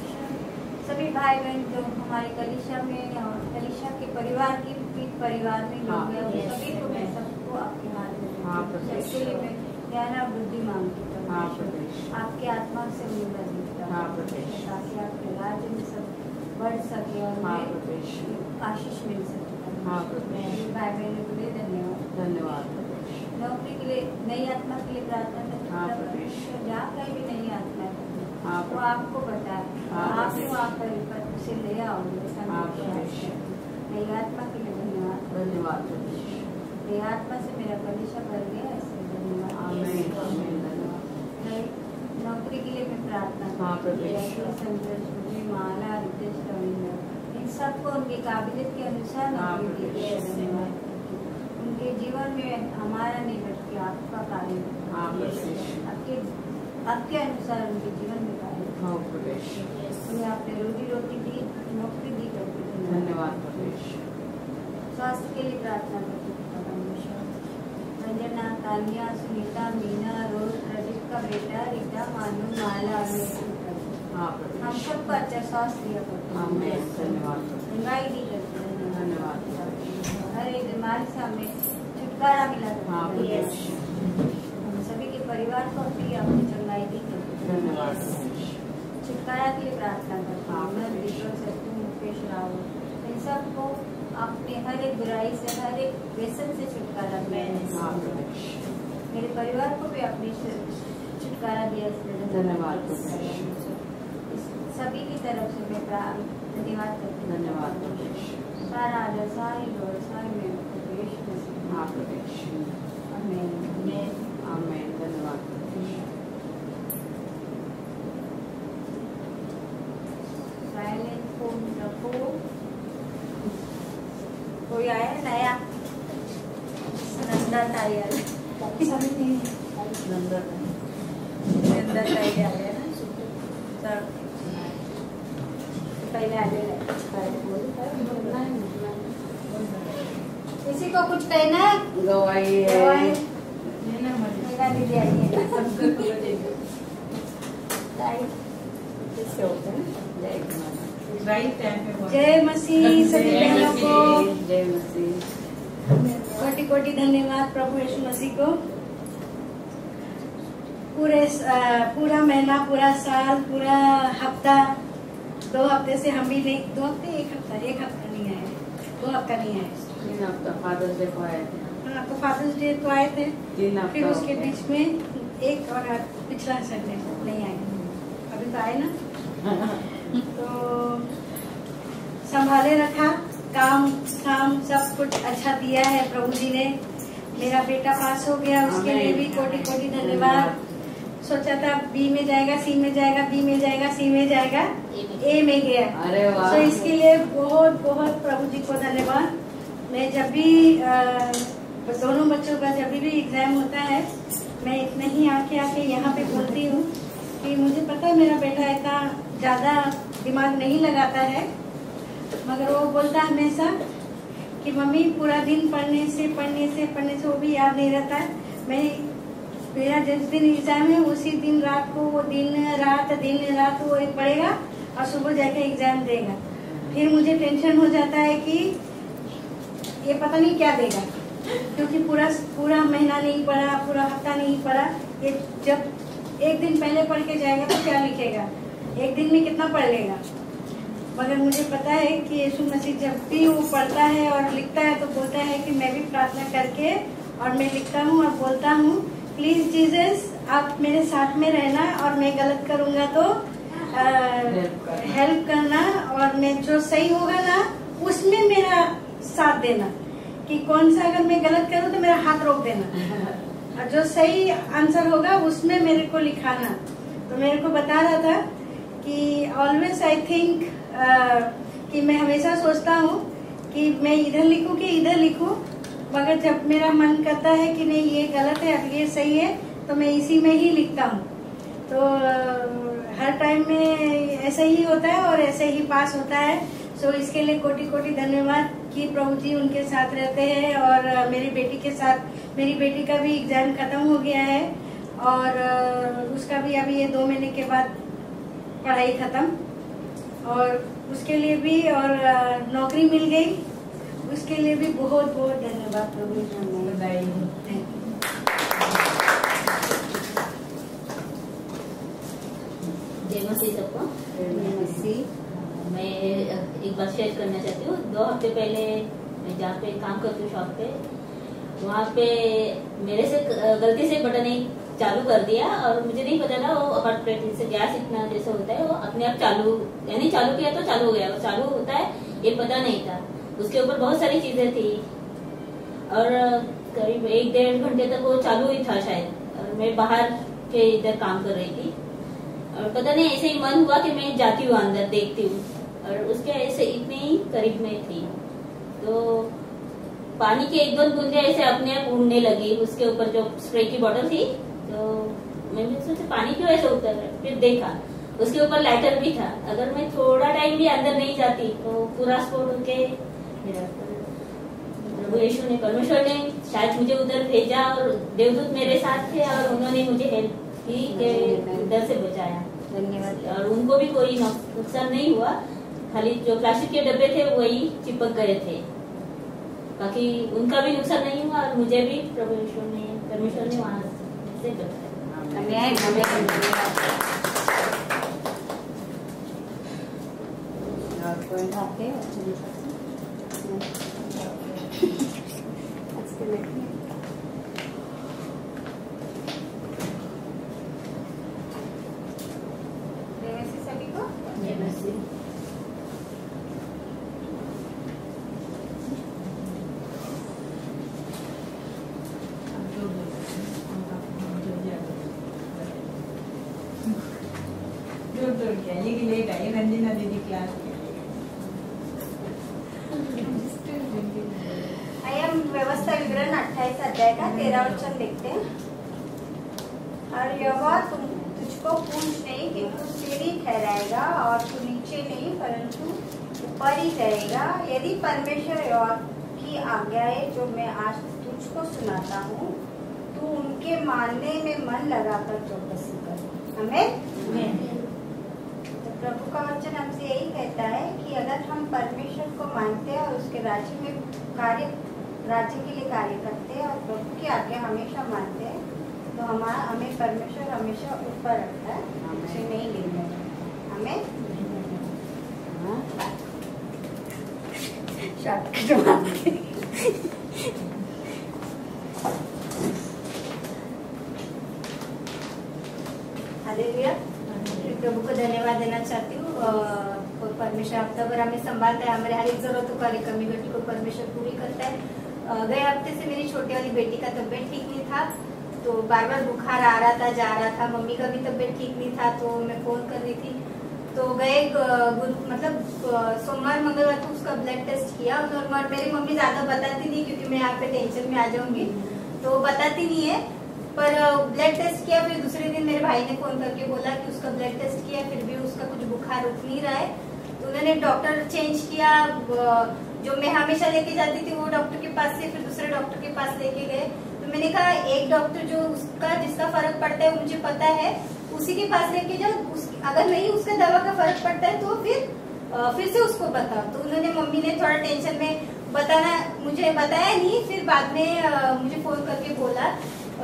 S1: सभी भाई बहन जो हमारे कलीसिया में और कलीसिया के परिवार की परिवार में लोग हैं, उन सभी को मैं सबको आपके हाथ में इसके लिए मैं ज्ञान और बुद्धि मांगती हूँ। आपके आत्मा से उन्हें ताकि आपके राज्य में सब बढ़ सके सके और
S2: हाँ
S1: उन्हें
S2: प्रभु यीशु।
S1: आशीष मिल सके।
S2: हाँ प्रभु यीशु।
S1: भाई बहनों के लिए धन्यवाद।
S2: धन्यवाद प्रभु यीशु।
S1: नौकरी के लिए, नई आत्मा के लिए प्रार्थना करते
S2: हाँ,
S1: हैं।
S2: परमेश्वर।
S1: जहाँ कहीं भी नई आत्मा है
S2: हाँ
S1: वो
S2: प्रभु।
S1: आपको बताए,
S2: हाँ,
S1: आप
S2: परमेश्वर।
S1: वहाँ पर उसे ले आओगे।
S2: हाँ, परमेश्वर।
S1: नई आत्मा के लिए धन्यवाद।
S2: धन्यवाद प्रभु यीशु।
S1: नई आत्मा से मेरा कलीसिया भर गया, इसलिए धन्यवाद।
S2: आमीन आमीन धन्यवाद।
S1: नई नौकरी के लिए मैं प्रार्थना
S2: हाँ,
S1: करती हूँ।
S2: परमेश्वर।
S1: संतोष, मुझे माला, रितेश, रविंद्र, इन सबको उनकी काबिलियत के अनुसार
S2: हाँ,
S1: नौकरी दी है।
S2: परमेश्वर।
S1: धन्यवाद। उनके जीवन में हमारा नहीं बल्कि आपका कार्य
S2: हाँ, परमेश्वर।
S1: आपके अनुसार उनके जीवन में कार्य।
S2: हाँ प्रभु यीशु।
S1: उन्हें आपने रोजी रोटी दी, नौकरी दी करके
S2: धन्यवाद प्रभु यीशु।
S1: स्वास्थ्य के लिए प्रार्थना करती हूँ परमेश्वर। रंजना, तानिया, सुनीता, मीना, रोज, प्रदीप का बेटा, रीता, मानू, माला और मैं
S2: हाँ प्रभु
S1: हम
S2: यीशु।
S1: सबको अच्छा स्वास्थ्य दिया करते हैं।
S2: आमीन धन्यवाद प्रभु।
S1: महंगाई दी करते हैं।
S2: धन्यवाद।
S1: हर एक बीमारी से हमें छुटकारा मिला करता
S2: हाँ
S1: है।
S2: प्रभु यीशु।
S1: हम सभी के परिवार को अपनी अपनी चंगाई दी करते हैं।
S2: धन्यवाद प्रभु यीशु।
S1: छुटकारा के लिए प्रार्थना करते
S2: हाँ,
S1: हैं। मैं दीपक, सत्तू, मुकेश, राहुल इन सबको अपने हर एक बुराई से, हर एक व्यसन से छुटकारा दिया है।
S2: हाँ प्रभु यीशु।
S1: मेरे परिवार को भी अपनी छुटकारा दिया, इसलिए
S2: धन्यवाद प्रभु यीशु।
S1: इस सभी की तरफ से मैं धन्यवाद करती हूँ।
S2: धन्यवाद प्रभु यीशु।
S1: सारा आदर, सारी गौर, सारी मेरे प्रभु यीशु मसीह।
S2: हाँ प्रभु यीशु।
S1: आमीन।
S2: आमीन धन्यवाद प्रभु यीशु।
S1: साइलेंट फोन रखो। कोई आया है नया? नंदा ताई आ गई।
S2: नंदन।
S1: नंदा ताई आ गया ना। सर पहले आ गए। किसी को कुछ कहना है?
S2: गवाही
S1: गवाही।
S2: है।
S1: मेरा दीदी आई है। ताई
S2: किससे होते हैं? जय माता।
S3: राइट टाइम पे बोल।
S1: जय मसीह सभी बहनों को
S2: जय मसीह।
S1: कोटि कोटि धन्यवाद प्रभु यीशु मसीह को। पूरा महीना, पूरा साल, पूरा हफ्ता, 2 हफ्ते से हम भी नहीं, 2 हफ्ते, एक हफ्ता नहीं आए, 2 हफ्ता नहीं आए।
S2: 3 हफ्ता फादर्स डे को आए थे।
S1: हाँ, तो फादर्स डे को आए थे।
S2: 3 हफ्ता
S1: फिर उसके
S2: हो गया।
S1: बीच में एक और पिछला संडे नहीं आए, अभी तो आए ना। तो संभाले रखा, काम सब कुछ अच्छा दिया है प्रभु जी ने। मेरा बेटा पास हो गया, उसके लिए भी कोटि कोटि धन्यवाद। सोचा था बी में जाएगा, सी में जाएगा, बी में जाएगा, सी में जाएगा, ए में गया।
S2: अरे वाह।
S1: तो इसके लिए बहुत बहुत प्रभु जी को धन्यवाद। मैं जब भी दोनों बच्चों का जब भी एग्जाम होता है, मैं इतना ही आके यहाँ पे बोलती हूँ कि मुझे पता है मेरा बेटा इतना ज्यादा दिमाग नहीं लगाता है, मगर वो बोलता हमेशा कि मम्मी पूरा दिन पढ़ने से वो भी याद नहीं रहता है। मेरा जिस दिन एग्जाम है उसी दिन रात को वो दिन रात वो पढ़ेगा और सुबह जाके एग्जाम देगा। फिर मुझे टेंशन हो जाता है कि ये पता नहीं क्या देगा, क्योंकि पूरा महीना नहीं पढ़ा, पूरा हफ्ता नहीं पढ़ा। ये जब एक दिन पहले पढ़ के जाएगा तो क्या लिखेगा, एक दिन में कितना पढ़ लेगा। मगर मुझे पता है कि यीशु मसीह जब भी वो पढ़ता है और लिखता है तो बोलता है कि मैं भी प्रार्थना करके और मैं लिखता हूँ और बोलता हूँ, प्लीज जीसस आप मेरे साथ में रहना और मैं गलत करूँगा तो हेल्प करना, और मैं जो सही होगा ना उसमें मेरा साथ देना, कि कौन सा अगर मैं गलत करूँ तो मेरा हाथ रोक देना, और जो सही आंसर होगा उसमें मेरे को लिखाना। तो मेरे को बता रहा था कि ऑलवेज आई थिंक कि मैं हमेशा सोचता हूँ कि मैं इधर लिखूं कि इधर लिखूं, मगर जब मेरा मन करता है कि नहीं ये गलत है अब ये सही है तो मैं इसी में ही लिखता हूँ। तो हर टाइम में ऐसा ही होता है और ऐसे ही पास होता है। सो इसके लिए कोटि कोटि धन्यवाद कि प्रभु जी उनके साथ रहते हैं। और मेरी बेटी के साथ, मेरी बेटी का भी एग्जाम खत्म हो गया है और उसका भी अभी ये 2 महीने के बाद पढ़ाई खत्म, और उसके लिए भी और नौकरी मिल गई, उसके लिए भी बहुत बहुत धन्यवाद प्रभु जी।
S4: जय मसीह सबको।
S1: जय मसीह।
S3: मैं एक बात शेयर करना चाहती हूँ। 2 हफ्ते पहले मैं जहाँ पे काम करती हूँ शॉप पे, वहाँ पे मेरे से गलती से बटन नहीं चालू कर दिया और मुझे नहीं पता था वो हॉट प्लेट से गैस इतना जैसे होता है वो अपने आप चालू, यानी चालू किया तो चालू हो गया, वो चालू होता है ये पता नहीं था। उसके ऊपर बहुत सारी चीजें थी और करीब 1-1.5 घंटे तक वो चालू ही था शायद, और मैं बाहर के इधर काम कर रही थी और पता नहीं ऐसे ही मन हुआ कि मैं जाती हूँ अंदर देखती हूँ, और उसके ऐसे इतने ही करीब में थी तो पानी की 1-2 बूंदे ऐसे अपने आप उड़ने लगी उसके ऊपर जो स्प्रे की बोतल थी। तो मैंने सोचा पानी क्यों ऐसे उतर रहा है, फिर देखा उसके ऊपर लाइटर भी था। अगर मैं थोड़ा टाइम भी अंदर नहीं जाती तो पूरा स्पोर्ट होके मेरा प्रभु यीशु ने, परमेश्वर ने शायद मुझे उधर भेजा और देवदूत मेरे साथ थे और उन्होंने मुझे हेल्प की कि उधर से बचाया।
S1: धन्यवाद।
S3: और उनको भी कोई नुकसान नहीं हुआ, खाली जो प्लास्टिक के डब्बे थे वही चिपक गए थे, बाकी उनका भी नुकसान नहीं हुआ और मुझे भी प्रभु यीशु ने, परमेश्वर ने वहां से बचाया।
S2: और कोई
S1: सभी को
S4: जोड़ के ये कि लेट आई रंजना दीदी क्लास के
S1: हम व्यवस्था विवरण 28 अध्याय का 13 वचन देखते हैं। और यहोवा तुझको पूंछ नहीं किंतु सीढ़ी ठहराएगा और तू नीचे नहीं परंतु ऊपर ही रहेगा, यदि परमेश्वर यहोवा की आज्ञाएं जो मैं आज तुझको सुनाता हूँ तू उनके मानने में मन लगाकर चौकसी कर। हमें तो प्रभु का वचन हमसे यही कहता है कि अगर हम परमेश्वर को मानते हैं और उसके राज्य के लिए कार्य करते हैं और प्रभु की आज्ञा हमेशा मानते हैं तो हमें परमेश्वर हमेशा ऊपर रखता है, नीचे नहीं ले जाता। हमें हालेलुया। प्रभु को धन्यवाद देना चाहती हूँ। परमेश्वर हफ्ता भर हमें संभालता है, हमारे हर एक जरूरतों को, हर एक कमी घटी को परमेश्वर पूरी करता है। गए हफ्ते से मेरी छोटी वाली बेटी का तबीयत ठीक नहीं था, तो बार बार बुखार आ रहा था जा रहा था। मम्मी का भी तबीयत ठीक नहीं था तो मैं फोन कर रही थी। तो गए सोमवार मंगलवार को उसका ब्लड टेस्ट किया और मेरी मम्मी ज्यादा बताती नहीं क्योंकि मैं यहाँ पे टेंशन में आ जाऊंगी तो बताती नहीं है। पर ब्लड टेस्ट किया, फिर दूसरे दिन मेरे भाई ने फोन करके बोला कि उसका ब्लड टेस्ट किया फिर भी उसका कुछ बुखार रुक नहीं रहा है। तो उन्होंने डॉक्टर चेंज किया, जो मैं हमेशा लेके जाती थी वो डॉक्टर के पास से फिर दूसरे डॉक्टर के पास लेके गए। तो मैंने कहा एक डॉक्टर जो जिसका फर्क पड़ता है मुझे पता है उसी के पास लेके जाओ, अगर नहीं उसका दवा का फर्क पड़ता है तो फिर से उसको बताओ। तो उन्होंने, मम्मी ने थोड़ा टेंशन में मुझे बताया नहीं, फिर बाद में मुझे फोन करके बोला।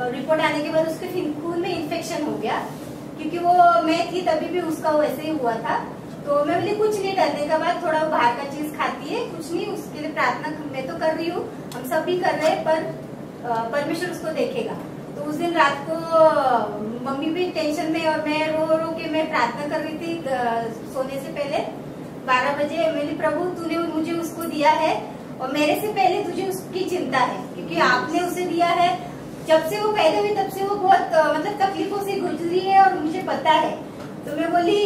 S1: रिपोर्ट आने के बाद उसके खून में इन्फेक्शन हो गया, क्योंकि वो मैं थी तभी भी उसका वैसे ही हुआ था। तो मैं बोली कुछ नहीं, डरने का बाद थोड़ा बाहर का चीज खाती है, कुछ नहीं, उसके लिए प्रार्थना मैं तो कर रही हूँ, हम सब भी कर रहे हैं, पर परमेश्वर उसको देखेगा। तो उस दिन रात को मम्मी भी टेंशन में और मैं रो के मैं प्रार्थना कर रही थी सोने से पहले 12 बजे। मेरी प्रभु तूने मुझे उसको दिया है और मेरे से पहले तुझे उसकी चिंता है, क्योंकि आपने उसे दिया है। जब से वो पैदा हुई तब से वो बहुत मतलब तकलीफों से गुजरी है और मुझे पता है। तो मैं बोली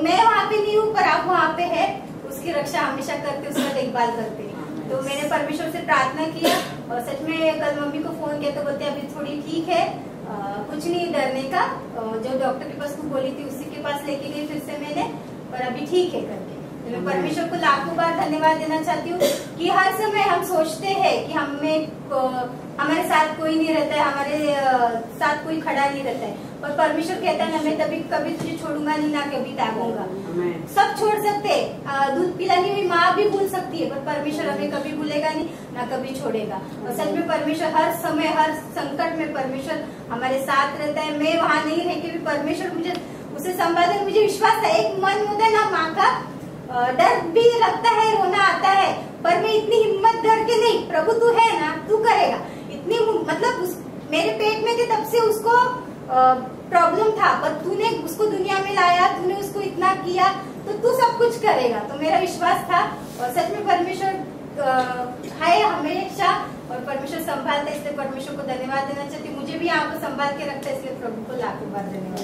S1: मैं वहाँ पे नहीं हूँ पर आप वहाँ पे है, उसकी रक्षा हमेशा करते, उसका देखभाल करते। तो मैंने परमेश्वर से प्रार्थना किया और सच में कल मम्मी को फोन किया तो बोलते अभी थोड़ी ठीक है, कुछ नहीं डरने का। जो डॉक्टर के पास तू बोली थी उसी के पास लेके गई फिर से मैंने, पर अभी ठीक है करके। तो मैं परमेश्वर को लाखों बार धन्यवाद देना चाहती हूँ कि हर समय हम सोचते हैं कि हमारे साथ कोई नहीं रहता है, हमारे साथ कोई खड़ा नहीं रहता है, और परमेश्वर कहता है मैं तभी कभी तुझे छोड़ूंगा नहीं, ना कभी त्यागूंगा। सब छोड़ सकते, दूध पिलानी हुई माँ भी भूल सकती है, पर परमेश्वर हमें कभी भूलेगा नहीं, ना कभी छोड़ेगा। और सच में परमेश्वर हर समय हर संकट में परमेश्वर हमारे साथ रहता है। मैं वहाँ नहीं रह के भी परमेश्वर मुझे उसे संभाले, मुझे विश्वास है। एक मन होता है ना माँ का,
S5: डर भी लगता है, रोना आता है, पर मैं इतनी हिम्मत धर के नहीं, प्रभु तू है ना, तू करेगा। इतनी मतलब मेरे पेट में थे तब से उसको प्रॉब्लम था, पर तूने उसको दुनिया में लाया, तूने उसको इतना किया, तो तू सब कुछ करेगा। तो मेरा विश्वास था और सच में परमेश्वर है हमेशा, और परमेश्वर संभालता है, इसलिए परमेश्वर को धन्यवाद देना चाहती हूँ। मुझे भी यहाँ को संभाल के रखता है, इसलिए प्रभु को लाखों बार धन्यवाद।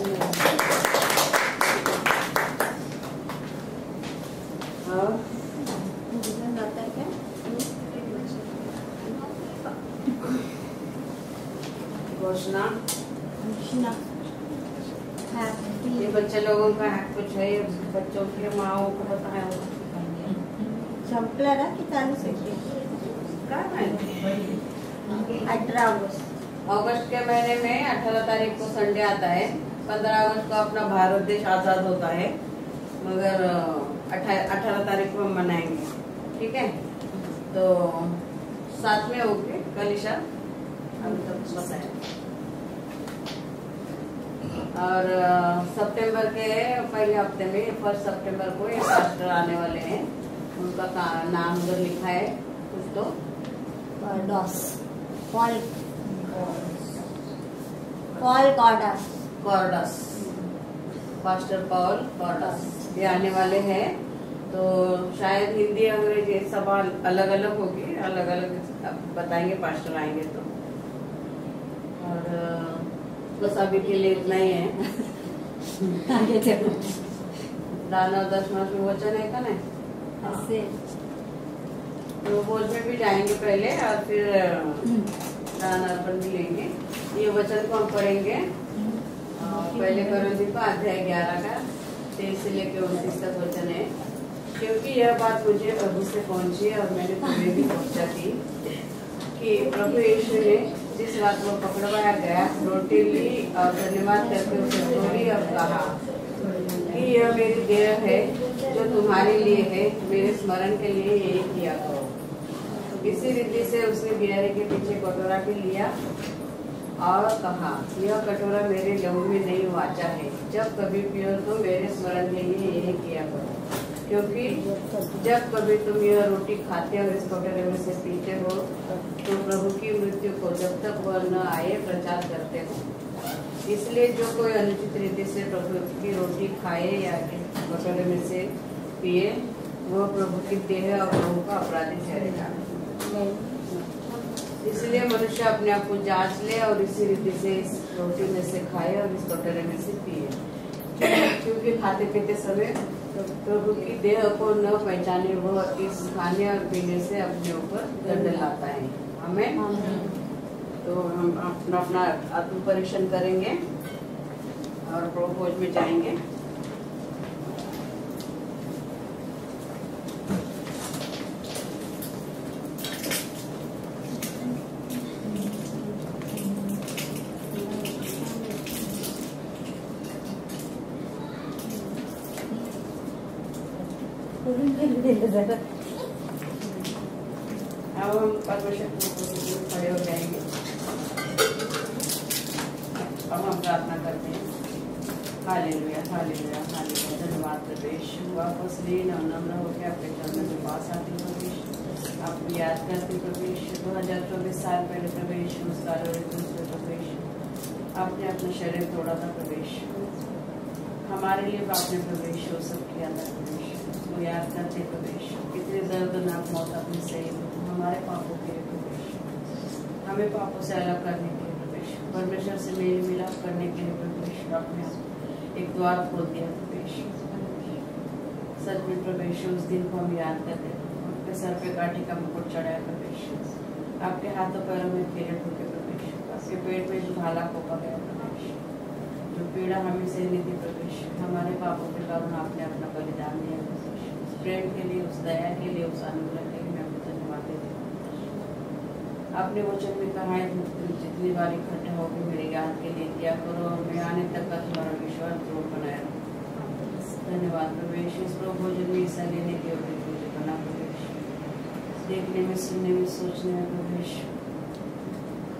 S2: घोषणा ये बच्चे लोगों का हक कुछ है, बच्चों की माओ को होता है
S5: संपला ना की चालू से 18
S2: अगस्त के महीने में 18 तारीख को संडे आता है। 15 अगस्त को अपना भारत देश आजाद होता है, मगर 18 तारीख को हम मनाएंगे, ठीक है। तो साथ में होके कलिशा अभी तक बताया। और सितंबर के पहले हफ्ते में 1 सितंबर को एक पास्टर आने वाले हैं, उनका नाम उधर लिखा है कुछ तो
S5: Paul
S2: cords, pastor Paul cords ये आने वाले हैं। तो शायद हिंदी अंग्रेजी सब अलग अलग होगी, अलग अलग बताएंगे पास्टर आएंगे तो। और बस अभी के लिए इतना ही है। दाना दशमा वचन है का नहीं, तो भोज में भी जाएंगे पहले और फिर दान अर्पण भी लेंगे। ये वचन को हम पढ़ेंगे पहले कोरिन्थियों का अध्याय 11 का 23 से लेकर 29 तक वचन है। क्योंकि यह बात मुझे प्रभु से पहुंची और मैंने तुम्हें भी पहुंचा थी कि प्रभु यीशु ने जिस बात को पकड़वाया गया, रोटी ली और धन्यवाद करके उसे तोड़ी और कहा कि यह मेरी देह है जो तुम्हारे लिए है, मेरे स्मरण के लिए यही किया करो। इसी रीति से उसने बियारे के पीछे कटोरा भी लिया और कहा, यह कटोरा मेरे लहू में नई वाचा है, जब कभी पियो तो मेरे स्मरण के लिए यही किया करो। क्योंकि जब कभी तुम यह रोटी खाते और इस कटोरे में से पीते हो तो प्रभु की मृत्यु को जब तक वह न आए प्रचार करते हो। इसलिए जो कोई अनुचित रीति से प्रभु की रोटी खाए या कटोरे में से पिए, वह प्रभु की देह और प्रभु का अपराधी ठहरेगा। इसलिए मनुष्य अपने आप को जांच ले और इसी रीति से इस रोटी में से खाए और इस कटोरे में से पिए। क्योंकि खाते पीते समय प्रभु की देह को न पहचाने वह इस खाने और पीने से अपने ऊपर दंड लाता है। हमें तो हम अपना आत्म परीक्षण करेंगे और प्रभु भोज में जाएंगे। अब हम परमेश्वर खड़े हो जाएंगे। अब हम प्रार्थना करते हैं। Hallelujah hallelujah hallelujah. धन्यवाद प्रवेश वापस लीन और नम्र होकर अपने चरणों के पास आती प्रवेश। आप याद करते प्रवेश 2024 साल पहले प्रवेश उस साल और दूसरे प्रवेश आपने अपना शरीर तोड़ा था प्रवेश, हमारे लिए आपने प्रवेश वो सब किया था प्रवेश। उसको याद करते प्रवेश कितने दर्दनाक मौत अपनी सही हमारे पापों के लिए प्रवेश, हमें पापों से अलग करने के लिए प्रवेश, परमेश्वर से मेल मिलाप करने के लिए प्रवेश आपने एक द्वार खोल दिया प्रवेश। सच में प्रवेश उस दिन को हम याद करते, उनके सर पे काठी का मुकुट चढ़ाया प्रवेश, आपके हाथों पैरों में किरीट होके प्रवेश, आपके पेट में जो भाला कोपा गया प्रवेश, जो पीड़ा हमें सहनी थी प्रवेश, हमारे पापों के कारण आपने अपना बलिदान दिया प्रवेश। उस प्रेम के लिए, उस दया के लिए, उस अनुग्रह के लिए मैं आपको धन्यवाद देती हूँ। आपने वचन में कहा है जितनी बार इकट्ठा होकर मेरे याद के लिए किया करो और मैं आने तक का तुम्हारा विश्वास दृढ़ बनाया रखूं। धन्यवाद प्रवेश। इस भोजन में हिस्सा लेने के मुझे बना प्रवेश, देखने में, सुनने में, सोचने में प्रवेश,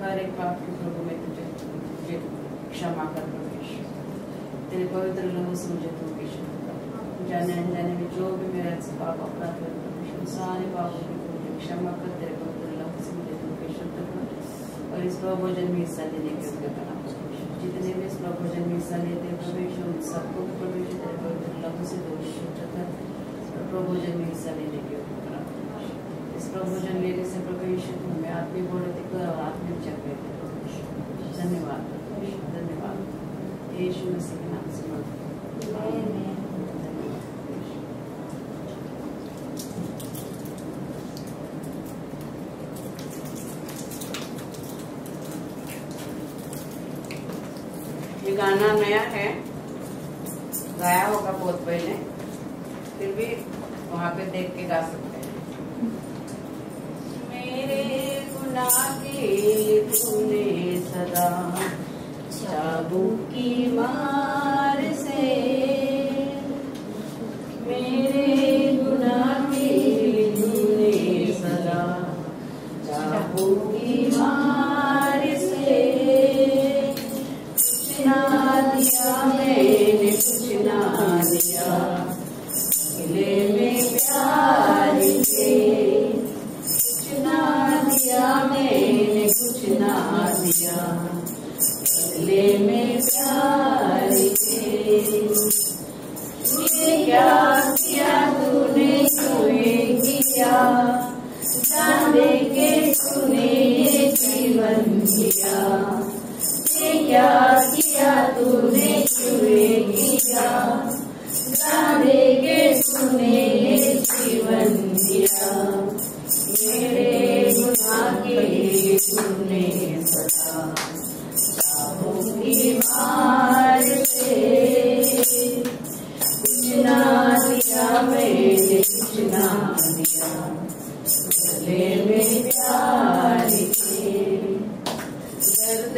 S2: हर एक पाप के प्रभु में तुझे क्षमा कर प्रवेश, तेरे पवित्र लहू से मुझे तू की क्षमा कर। जाने अनजाने में जो भी मेरा प्रभु भोजन में हिस्सा लेने के योग्य बना। जितने भी इस प्रभु भोजन में हिस्सा लेते हैं प्रभु यीशु उन सबको प्रभु यीशु तेरे पवित्र लहू से धोने शुद्धता प्रभु भोजन में हिस्सा लेने के योग्य बना। इस प्रभु भोजन लेने से प्रभु यीशु हमें आत्मिक बढ़ोतरी और आत्मिक जगह देते। धन्यवाद धन्यवाद यीशु मसीह के नाम से मांगते हैं। ये गाना नया है, गाया होगा बहुत पहले, फिर भी वहाँ पे देख के गा सकते हैं। मेरे गुनाह के तूने सदा चाबुक की मार से, मेरे गुनाह के तूने सदा चाबुक की मार से ना दिया मैंने कुछ ना दिया गले में प्यार के, कुछ ना दिया मैंने कुछ ना दिया गले में प्यार के। ये क्या किया तूने तूने किया जान दे के तूने ये जीवन दिया। ये क्या किया तूने तूने किया जान दे के तूने ये जीवन दिया। मेरे गुनाह के तूने सदा चाबुक की मार से कुछ ना दिया मैंने कुछ ना दिया गले में प्यार के। दर्द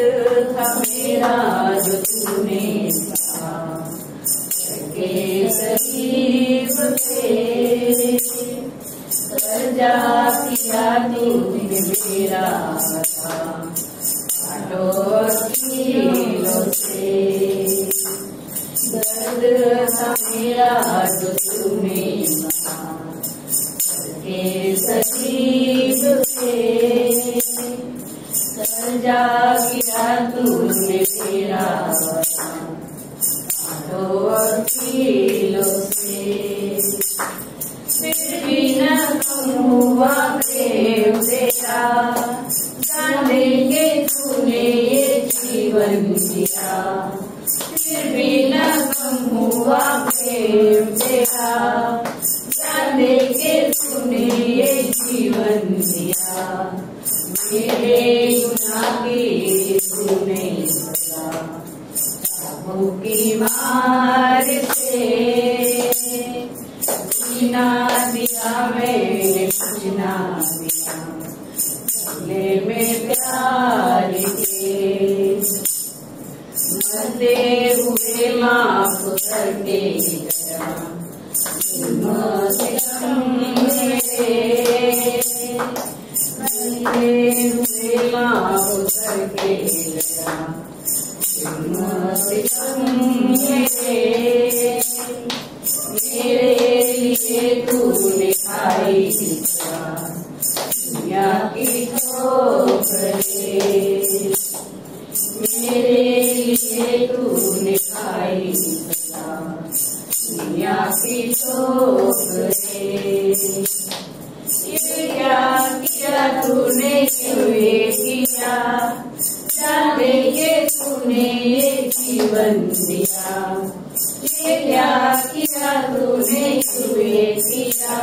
S2: था मेरा जो तूने सहा के सलीब पे, कर्जा किया तूने मेरा था कीलों से। दर्द था मेरा जो तूने सहा के सलीब पे, कर्जा किया तूने मेरा कीलों से। फिर भी न कम हुआ प्रेम तेरा जान दे के तूने ये जीवन दिया। फिर भी न कम हुआ प्रेम तेरा जान दे के तूने ये जीवन दिया। मेरे गुनाह के तूने सदा चाबुक की मार से कुछ ना दिया मैंने कुछ ना दिया गले में प्यार के। मरते हुए माफ करके गया हुए माफ करके गया मेरे लिए तूने खाई दुनिया की ठोकरें। मेरे लिए तूने खाई दुनिया की ठोकरें। ये क्या किया तूने क्यों ये किया जान दे के तूने ये जीवन दिया। ये क्या किया तूने क्यों ये किया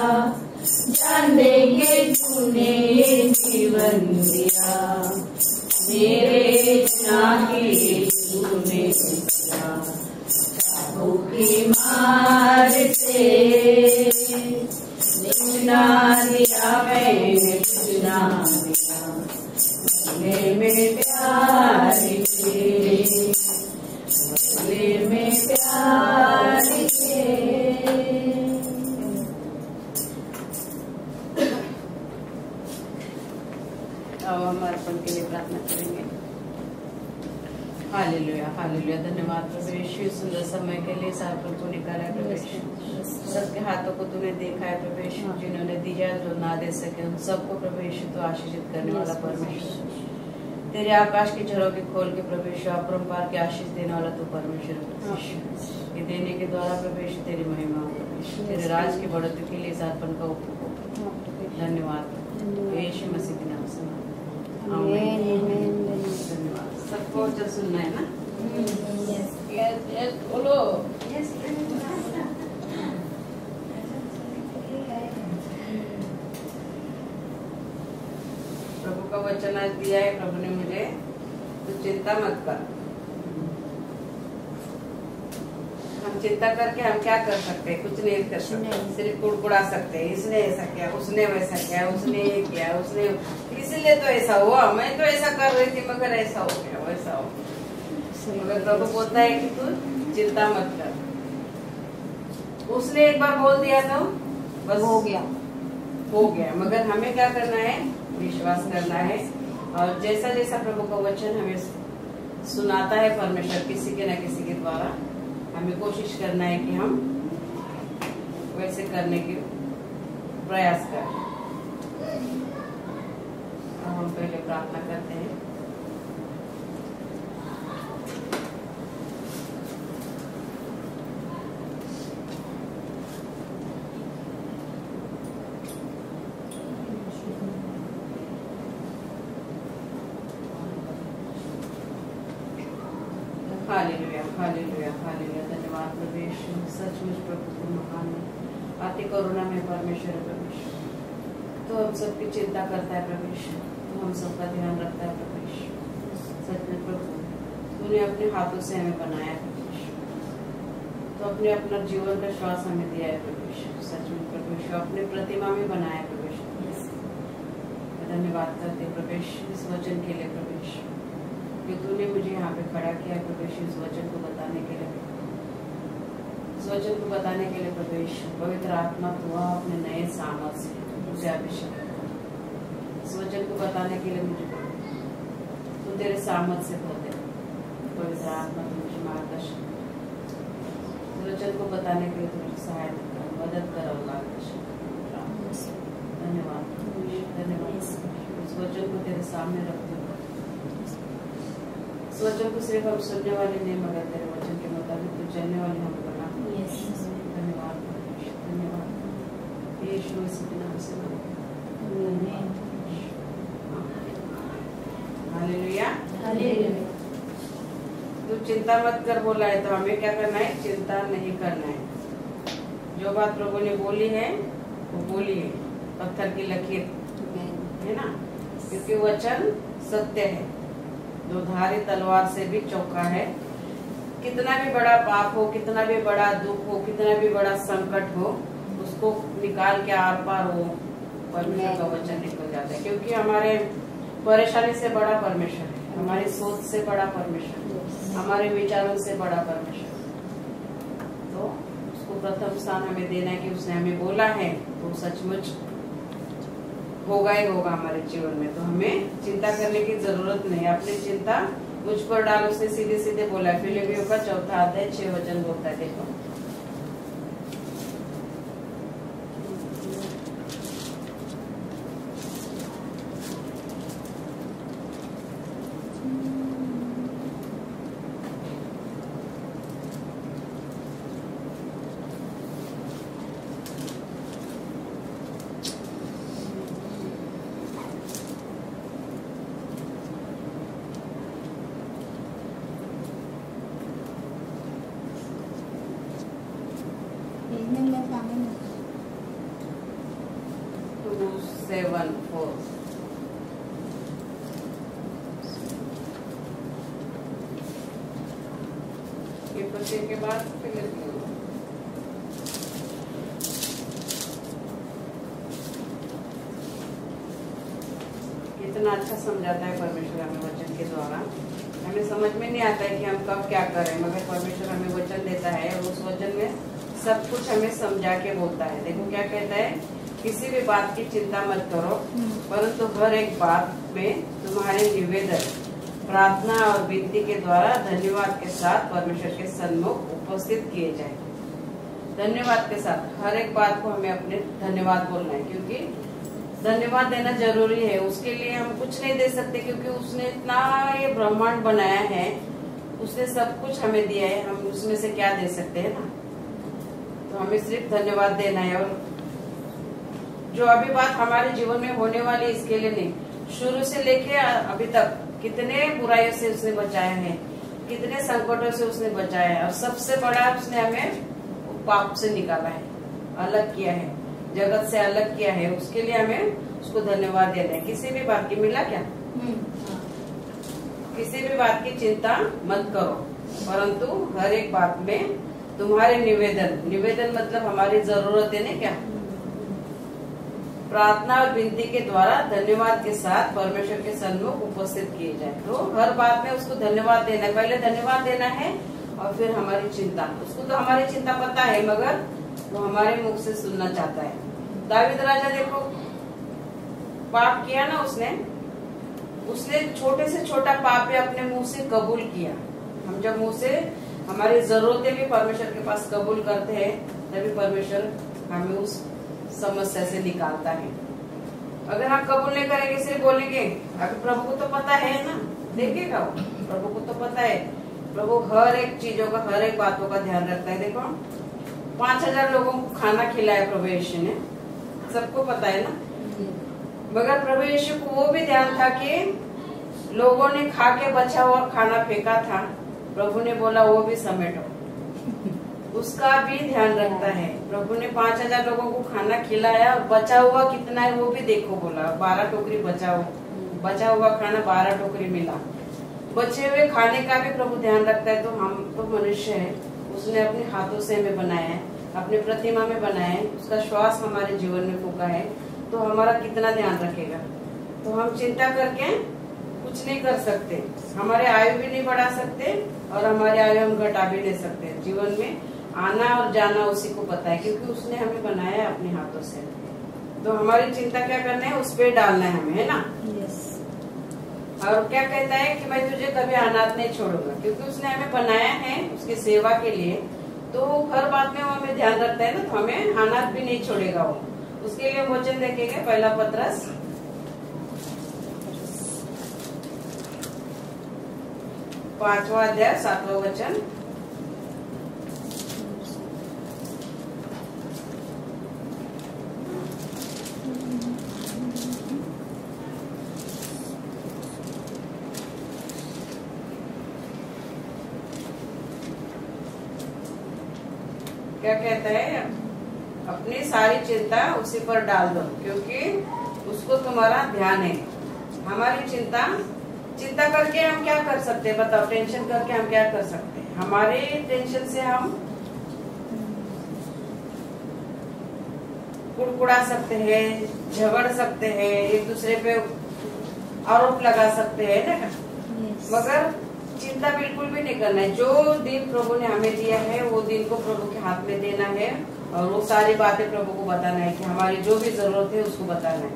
S2: जान दे के तूने ये जीवन दिया। मेरे गुनाह की तूने सदा चाबुक की मार से कुछ ना दिया मैंने कुछ ना दिया गले में प्यार के। गले में प्यार के। अब हम अर्पण के लिए प्रार्थना करेंगे। Hallelujah hallelujah. धन्यवाद प्रभु यीशु सुंदर समय के लिए अर्पण को निकाला प्रभु यीशु। सबके हाथों को तूने देखा है प्रभु यीशु, जिन्होंने दिया जो ना दे सके उन सबको प्रभु यीशु तो आशीषित करने वाला परमेश्वर। तेरे आकाश की झरोखे खोल के प्रवेश अपरंपार के आशीष देने वाला तू परमेश्वर प्रवेश ये देने के द्वारा प्रवेश तेरी महिमा प्रवेश तेरे राज की बढ़ोतरी के लिए इस अर्पण का उपयोग धन्यवाद यीशु मसीह के नाम से धन्यवाद। सबको अच्छा सुनना है ना? यस यस बोलो यस। प्रभु का वचन आज दिया है प्रभु ने मुझे, तो चिंता मत कर। हम चिंता करके हम क्या कर सकते हैं? कुछ नहीं कर सकते, सिर्फ कुड़कुड़ा सकते हैं इसने ऐसा किया, उसने वैसा किया, उसने ये किया, उसने इसलिए तो ऐसा हुआ, मैं तो ऐसा कर रही थी मगर ऐसा हो गया वैसा हो गया। मगर प्रभु बोलता है कि तू चिंता मत कर। उसने एक बार बोल दिया तो बस हो गया। मगर हमें क्या करना है? विश्वास करना है। और जैसा जैसा प्रभु का वचन हमें सुनाता है परमेश्वर किसी के न किसी के द्वारा, हमें कोशिश करना है कि हम वैसे करने की प्रयास करें। हम पहले प्रार्थना करते हैं। Hallelujah hallelujah hallelujah. धन्यवाद प्रभु यीशु, सचमुच प्रभु तुम महान है, अति करुणा में परमेश्वर प्रभु यीशु। तो हम सबकी चिंता करता है प्रभु यीशु, तो हम सबका ध्यान रखता है प्रभु यीशु। सचमुच प्रभु तूने अपने हाथों से हमें बनाया है प्रभु यीशु, तो अपने अपना जीवन का श्वास हमें दिया है प्रभु यीशु। सचमुच प्रभु यीशु अपने प्रतिमा में बनाया है प्रभु यीशु। धन्यवाद करते प्रभु यीशु इस वचन के लिए प्रभु यीशु, कि तूने मुझे यहाँ पे खड़ा किया है प्रभु यीशु, इस वचन को बताने के लिए, इस वचन को बताने के लिए प्रभु यीशु। पवित्र आत्मा तू अपने नए सामर्थ से मुझे अभिषेक, इस वचन को बताने के लिए मुझे तू तेरे सामर्थ से होते पवित्र आत्मा तू मुझे मार्गदर्शन, इस वचन को बताने के लिए तू मुझे सहायता कर, मदद कर और मार्गदर्शन। धन्यवाद धन्यवाद। इस वचन को तेरे सामने रखते हुए, इस वचन को सिर्फ हम सुनने वाले नहीं मगर तेरे वचन के मुताबिक तो चलने वाले हम बना। धन्यवाद धन्यवाद यीशु मसीह के नाम से। Hallelujah hallelujah. तू चिंता मत कर बोला है, तो हमें क्या करना है? चिंता नहीं करना है। जो बात प्रभु ने बोली है वो बोली है, पत्थर की लकीर है ना, क्योंकि वचन सत्य है, जो धारी तलवार से भी चौका है। कितना भी बड़ा पाप हो, कितना भी बड़ा दुख हो, कितना भी बड़ा संकट हो, उसको निकाल के आर पार हो परमेश्वर का वचन निकल जाता है। क्योंकि हमारे परेशानी से बड़ा परमेश्वर है, हमारी सोच से बड़ा परमेश्वर, हमारे विचारों से बड़ा परमेश्वर। तो उसको प्रथम स्थान हमें देना है कि उसने हमें बोला है तो सचमुच होगा ही होगा हमारे जीवन में। तो हमें चिंता करने की जरूरत नहीं, अपनी चिंता मुझ पर डाल, उसने सीधे सीधे बोला है। फिलिपियों का 4 अध्याय 6 वचन बोलता है, देखो। के बाद इतना अच्छा समझाता है परमेश्वर हमें वचन के द्वारा। हमें समझ में नहीं आता है कि हम कब क्या करें, मगर परमेश्वर हमें वचन देता है और उस वचन में सब कुछ हमें समझा के बोलता है। देखो क्या कहता है, किसी भी बात की चिंता मत करो, परंतु हर एक बात में तुम्हारे निवेदन, प्रार्थना और विनती के द्वारा धन्यवाद के साथ परमेश्वर के सन्मुख उपस्थित किए जाए। धन्यवाद के साथ हर एक बात को हमें अपने धन्यवाद बोलना है, क्योंकि धन्यवाद देना जरूरी है। उसके लिए हम कुछ नहीं दे सकते, क्योंकि उसने इतना ये ब्रह्मांड बनाया है, उसने सब कुछ हमें दिया है, हम उसमें से क्या दे सकते हैं ना। तो हमें सिर्फ धन्यवाद देना है। और जो अभी बात हमारे जीवन में होने वाली, इसके लिए नहीं, शुरू से लेके अभी तक कितने बुराइयों से उसने बचाया है, कितने संकटों से उसने बचाया है, और सबसे बड़ा उसने हमें पाप से निकाला है, अलग किया है, जगत से अलग किया है। उसके लिए हमें उसको धन्यवाद देना है। किसी भी बात की, मिला क्या? किसी भी बात की चिंता मत करो, परंतु हर एक बात में तुम्हारे निवेदन मतलब हमारी जरूरत है ना, क्या प्रार्थना और विनती के द्वारा धन्यवाद के साथ परमेश्वर के सन्मुख उपस्थित किए जाए। तो हर बात में उसको धन्यवाद देना है, पहले धन्यवाद देना है और फिर हमारी चिंता। उसको तो हमारी चिंता पता है, मगर वो हमारे मुख से सुनना चाहता है। दावीद राजा देखो, पाप किया ना उसने छोटे से छोटा पाप भी अपने मुंह से कबूल किया। हम जब मुंह से हमारी जरूरतें भी परमेश्वर के पास कबूल करते हैं, तभी परमेश्वर हमें उस समस्या से निकालता है। अगर हम कबूल नहीं करेंगे, सिर्फ बोलेंगे, अभी प्रभु को तो पता है ना, देखेगा वो, प्रभु को तो पता है। प्रभु हर एक चीजों का, हर एक बातों का ध्यान रखता है। देखो 5000 लोगों को खाना खिलाया प्रभु यीशु ने, सबको पता है ना। मगर प्रभु यीशु को वो भी ध्यान था कि लोगों ने खा के बचा हुआ खाना फेंका था, प्रभु ने बोला वो भी समेटो, उसका भी ध्यान रखता है। प्रभु ने 5000 लोगों को खाना खिलाया, और बचा हुआ कितना है वो भी देखो बोला। 12 टोकरी बचा हुआ खाना 12 टोकरी मिला। बचे हुए खाने का भी प्रभु ध्यान रखता है। तो हम तो मनुष्य है, उसने अपने हाथों से हमें बनाया है, अपने प्रतिमा में बनाया है, उसका श्वास हमारे जीवन में फूका है, तो हमारा कितना ध्यान रखेगा। तो हम चिंता करके कुछ नहीं कर सकते, हमारे आयु भी नहीं बढ़ा सकते और हमारे आयु हम घटा भी नहीं सकते। जीवन में आना और जाना उसी को पता है, क्योंकि उसने हमें बनाया है अपने हाथों से। तो हमारी चिंता क्या करना है, उस पे डालना है हमें, है ना। और क्या कहता है कि मैं तुझे कभी अनाथ नहीं छोड़ूंगा, क्योंकि उसने हमें बनाया है उसकी सेवा के लिए। तो हर बात में वो हमें ध्यान रखता है ना, तो हमें अनाथ भी नहीं छोड़ेगा वो। उसके लिए वचन देखेंगे, पहला पत्रस 5वां अध्याय 7वां वचन। क्या कहता है, अपनी सारी चिंता उसी पर डाल दो, क्योंकि उसको तुम्हारा ध्यान है। हमारी चिंता करके हम क्या कर सकते हैं, बताओ। टेंशन करके हम क्या कर सकते हैं? हमारे टेंशन से हम कुड़कुड़ा सकते हैं, झगड़ सकते हैं, एक दूसरे पे आरोप लगा सकते हैं ना। मगर चिंता बिल्कुल भी नहीं करना है। जो दिन प्रभु ने हमें दिया है, वो दिन को प्रभु के हाथ में देना है, और वो सारी बातें प्रभु को बताना है कि हमारी जो भी जरूरत है उसको बताना है,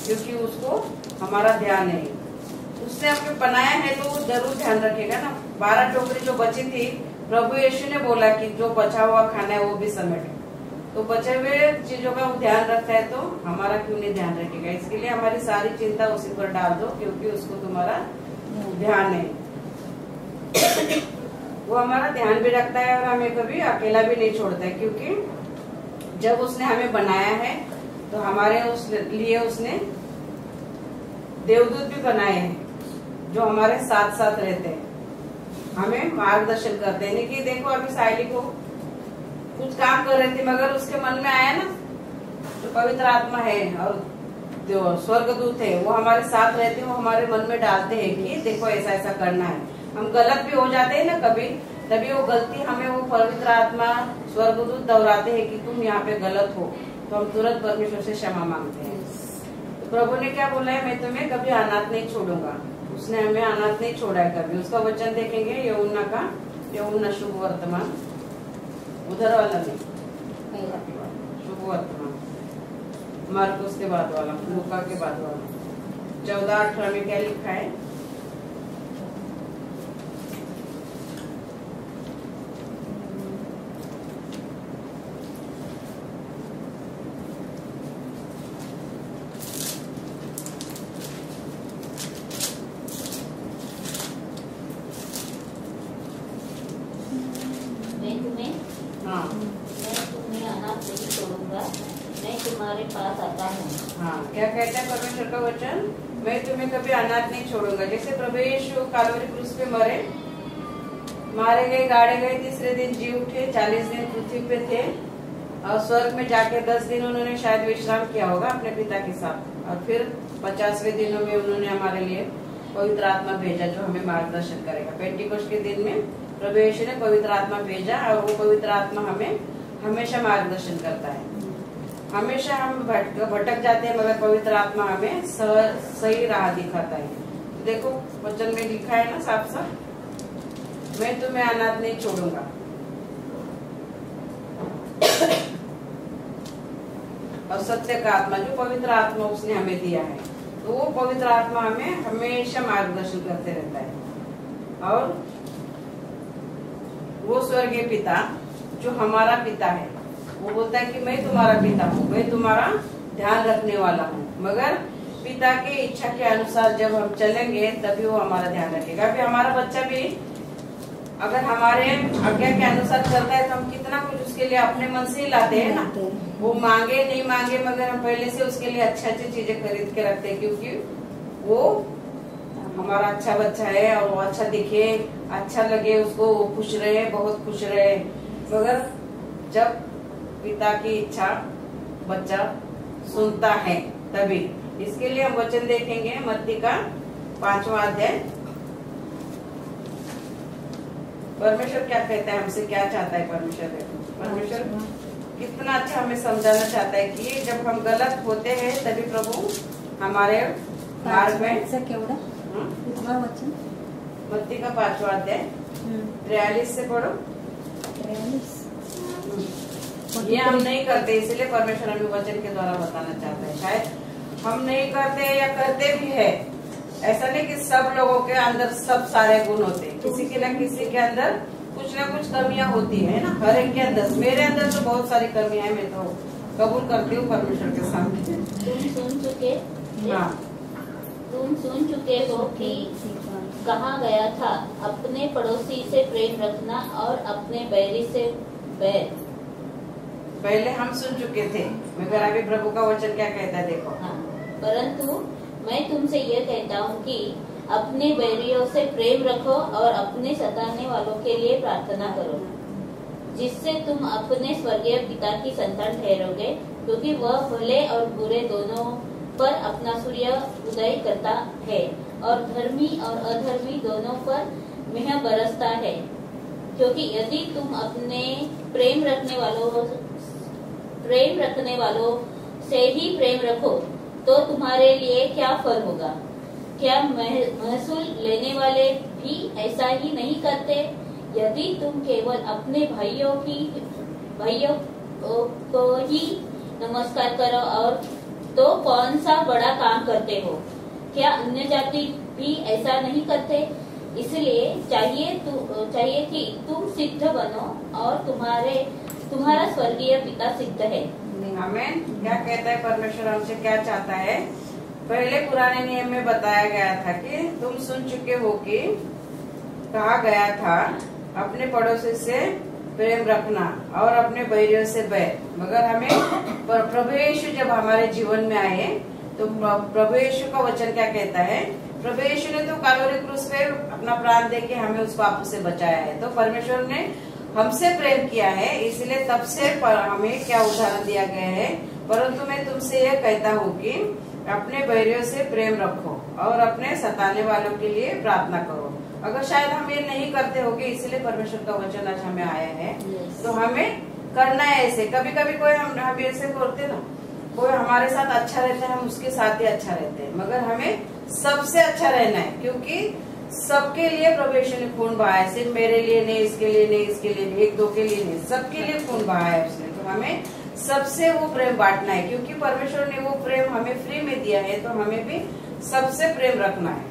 S2: क्योंकि उसको हमारा ध्यान है। उसने हमें बनाया है तो वो जरूर ध्यान रखेगा ना। 12 टोकरी जो बची थी, प्रभु यीशु ने बोला कि जो बचा हुआ खाना है वो भी समेटो। तो बचे हुए चीजों का वो ध्यान रखता है, तो हमारा क्यों नहीं ध्यान रखेगा। इसके लिए हमारी सारी चिंता उसी पर डाल दो, क्योंकि उसको तुम्हारा ध्यान है। वो हमारा ध्यान भी रखता है और हमें कभी अकेला भी नहीं छोड़ता है, क्योंकि जब उसने हमें बनाया है तो हमारे लिए उसने देवदूत भी बनाए हैं, जो हमारे साथ साथ रहते हैं, हमें मार्गदर्शन करते हैं। कि देखो अभी साइली को कुछ काम कर रही थी, मगर उसके मन में आया ना, जो पवित्र आत्मा है और जो स्वर्गदूत है वो हमारे साथ रहते हैं, वो हमारे मन में डालते हैं कि देखो ऐसा ऐसा करना है। हम गलत भी हो जाते हैं ना कभी, तभी वो गलती हमें वो पवित्र आत्मा स्वर्गदूत दोहराते हैं कि तुम यहाँ पे गलत हो, तो हम तुरंत परमेश्वर से क्षमा मांगते हैं। तो प्रभु ने क्या बोला है, मैं तुम्हें कभी अनाथ नहीं छोड़ूंगा। उसने हमें अनाथ नहीं छोड़ा है कभी। उसका वचन देखेंगे यूहन्ना शुभ वर्तमान, उधर वाला नहीं, शुभ वर्तमान, मार्कुस के बाद वाला, लूका के बाद वाला, 14:18 में क्या लिखा है।
S3: तुम्हारे पास आता हूँ।
S2: हाँ, क्या कहता है परमेश्वर का वचन? मैं तुम्हें कभी अनाथ नहीं छोड़ूंगा। जैसे प्रभु यीशु कालवरी क्रूस पे मारे गए, गाड़े गए, तीसरे दिन जी उठे, 40 दिन पृथ्वी पे थे और स्वर्ग में जाके 10 दिन उन्होंने शायद विश्राम किया होगा अपने पिता के साथ, और फिर 50वें दिनों में उन्होंने हमारे लिए पवित्र आत्मा भेजा जो हमें मार्गदर्शन करेगा। पेंटिकोस्ट के दिन में प्रभु यीशु ने पवित्र आत्मा भेजा और वो पवित्र आत्मा हमें हमेशा मार्गदर्शन करता है। हमेशा हम भटक जाते हैं मगर पवित्र आत्मा हमें सही राह दिखाता है। तो देखो वचन में लिखा है ना साफ साफ, मैं तुम्हें अनाथ नहीं छोड़ूंगा। और सत्य का आत्मा जो पवित्र आत्मा उसने हमें दिया है, तो वो पवित्र आत्मा हमें हमेशा मार्गदर्शन करते रहता है। और वो स्वर्गीय पिता जो हमारा पिता है वो बोलता है कि मैं तुम्हारा पिता हूँ, मैं तुम्हारा ध्यान रखने वाला हूँ। मगर पिता की इच्छा के अनुसार जब हम चलेंगे तभी वो हमारा ध्यान रखेगा। अभी हमारा बच्चा भी अगर हमारे आज्ञा के अनुसार चलता है तो हम कितना कुछ उसके लिए अपने मन से ही लाते हैं ना। वो मांगे नहीं मांगे मगर हम पहले से उसके लिए अच्छी चीजें खरीद के रखते हैं, क्योंकि वो हमारा अच्छा बच्चा है और वो अच्छा दिखे, अच्छा लगे उसको, वो खुश रहे, बहुत खुश रहे। मगर जब पिता की इच्छा बच्चा सुनता है तभी। इसके लिए हम वचन देखेंगे मत्ती का 5वां अध्याय। परमेश्वर क्या कहता है हमसे, क्या चाहता है परमेश्वर? देखो परमेश्वर कितना अच्छा हमें समझाना चाहता है कि जब हम गलत होते हैं तभी प्रभु हमारे मार्ग में। मत्ती का 5वां अध्याय 43 से पढ़ो।
S5: 43
S2: ये हम नहीं करते, इसलिए परमेश्वर हमें वचन के द्वारा बताना चाहता है। शायद हम नहीं करते या करते भी है, ऐसा नहीं कि सब लोगों के अंदर सब सारे गुण होते हैं। किसी के न किसी के अंदर कुछ न कुछ कमियां होती है ना, हर एक के अंदर। मेरे अंदर तो बहुत सारी कमियां हैं, मैं तो कबूल करती हूँ परमेश्वर के सामने।
S3: तुम सुन चुके हो कि कहा गया था, अपने पड़ोसी से प्रेम रखना और अपने बैरी से बैर।
S2: पहले हम सुन चुके थे मगर अभी प्रभु का वचन क्या कहता है देखो।
S3: हाँ, परंतु मैं तुमसे ये कहता हूँ कि अपने बैरियों से प्रेम रखो और अपने सताने वालों के लिए प्रार्थना करो, जिससे तुम अपने स्वर्गीय पिता की संतान ठहरोगे, क्योंकि वह भले और बुरे दोनों पर अपना सूर्य उदय करता है और धर्मी और अधर्मी दोनों पर मेह बरसता है। क्योंकि यदि तुम अपने प्रेम रखने वालों से ही प्रेम रखो तो तुम्हारे लिए क्या फल होगा? क्या महसूल लेने वाले भी ऐसा ही नहीं करते? यदि तुम केवल अपने भाइयों को ही नमस्कार करो और तो कौन सा बड़ा काम करते हो? क्या अन्य जाति भी ऐसा नहीं करते? इसलिए चाहिए कि तुम सिद्ध बनो और तुम्हारा स्वर्गीय पिता सिद्ध है।
S2: आमीन। क्या कहता है परमेश्वर हमसे, क्या चाहता है? पहले पुराने नियम में बताया गया था कि तुम सुन चुके हो कि कहा गया था अपने पड़ोसी से प्रेम रखना और अपने बैरियों से बैर। मगर हमें प्रभु यीशु जब हमारे जीवन में आए तो प्रभु यीशु का वचन क्या कहता है? प्रभु यीशु ने तो कालवरी क्रूस पे अपना प्राण दे के हमें उस पाप से बचाया है। तो परमेश्वर ने हमसे प्रेम किया है, इसलिए तब से हमें क्या उदाहरण दिया गया है? परंतु मैं तुमसे यह कहता हूँ कि अपने बैरियों से प्रेम रखो और अपने सताने वालों के लिए प्रार्थना करो। अगर शायद हम ये नहीं करते होंगे, इसलिए परमेश्वर का वचन आज हमें आया है। तो हमें करना है ऐसे। कभी कभी कोई हम ऐसे बोलते ना, कोई हमारे साथ अच्छा रहता है, हम उसके साथ ही अच्छा रहते हैं, मगर हमें सबसे अच्छा रहना है, क्योंकि सबके लिए प्रभु यीशु ने खून बहाया। सिर्फ मेरे लिए नहीं, इसके लिए नहीं, इसके लिए नहीं, एक दो के लिए नहीं, सबके लिए खून बहाया है उसने। तो हमें सबसे वो प्रेम बांटना है, क्योंकि परमेश्वर ने वो प्रेम हमें फ्री में दिया है। तो हमें भी सबसे प्रेम रखना है,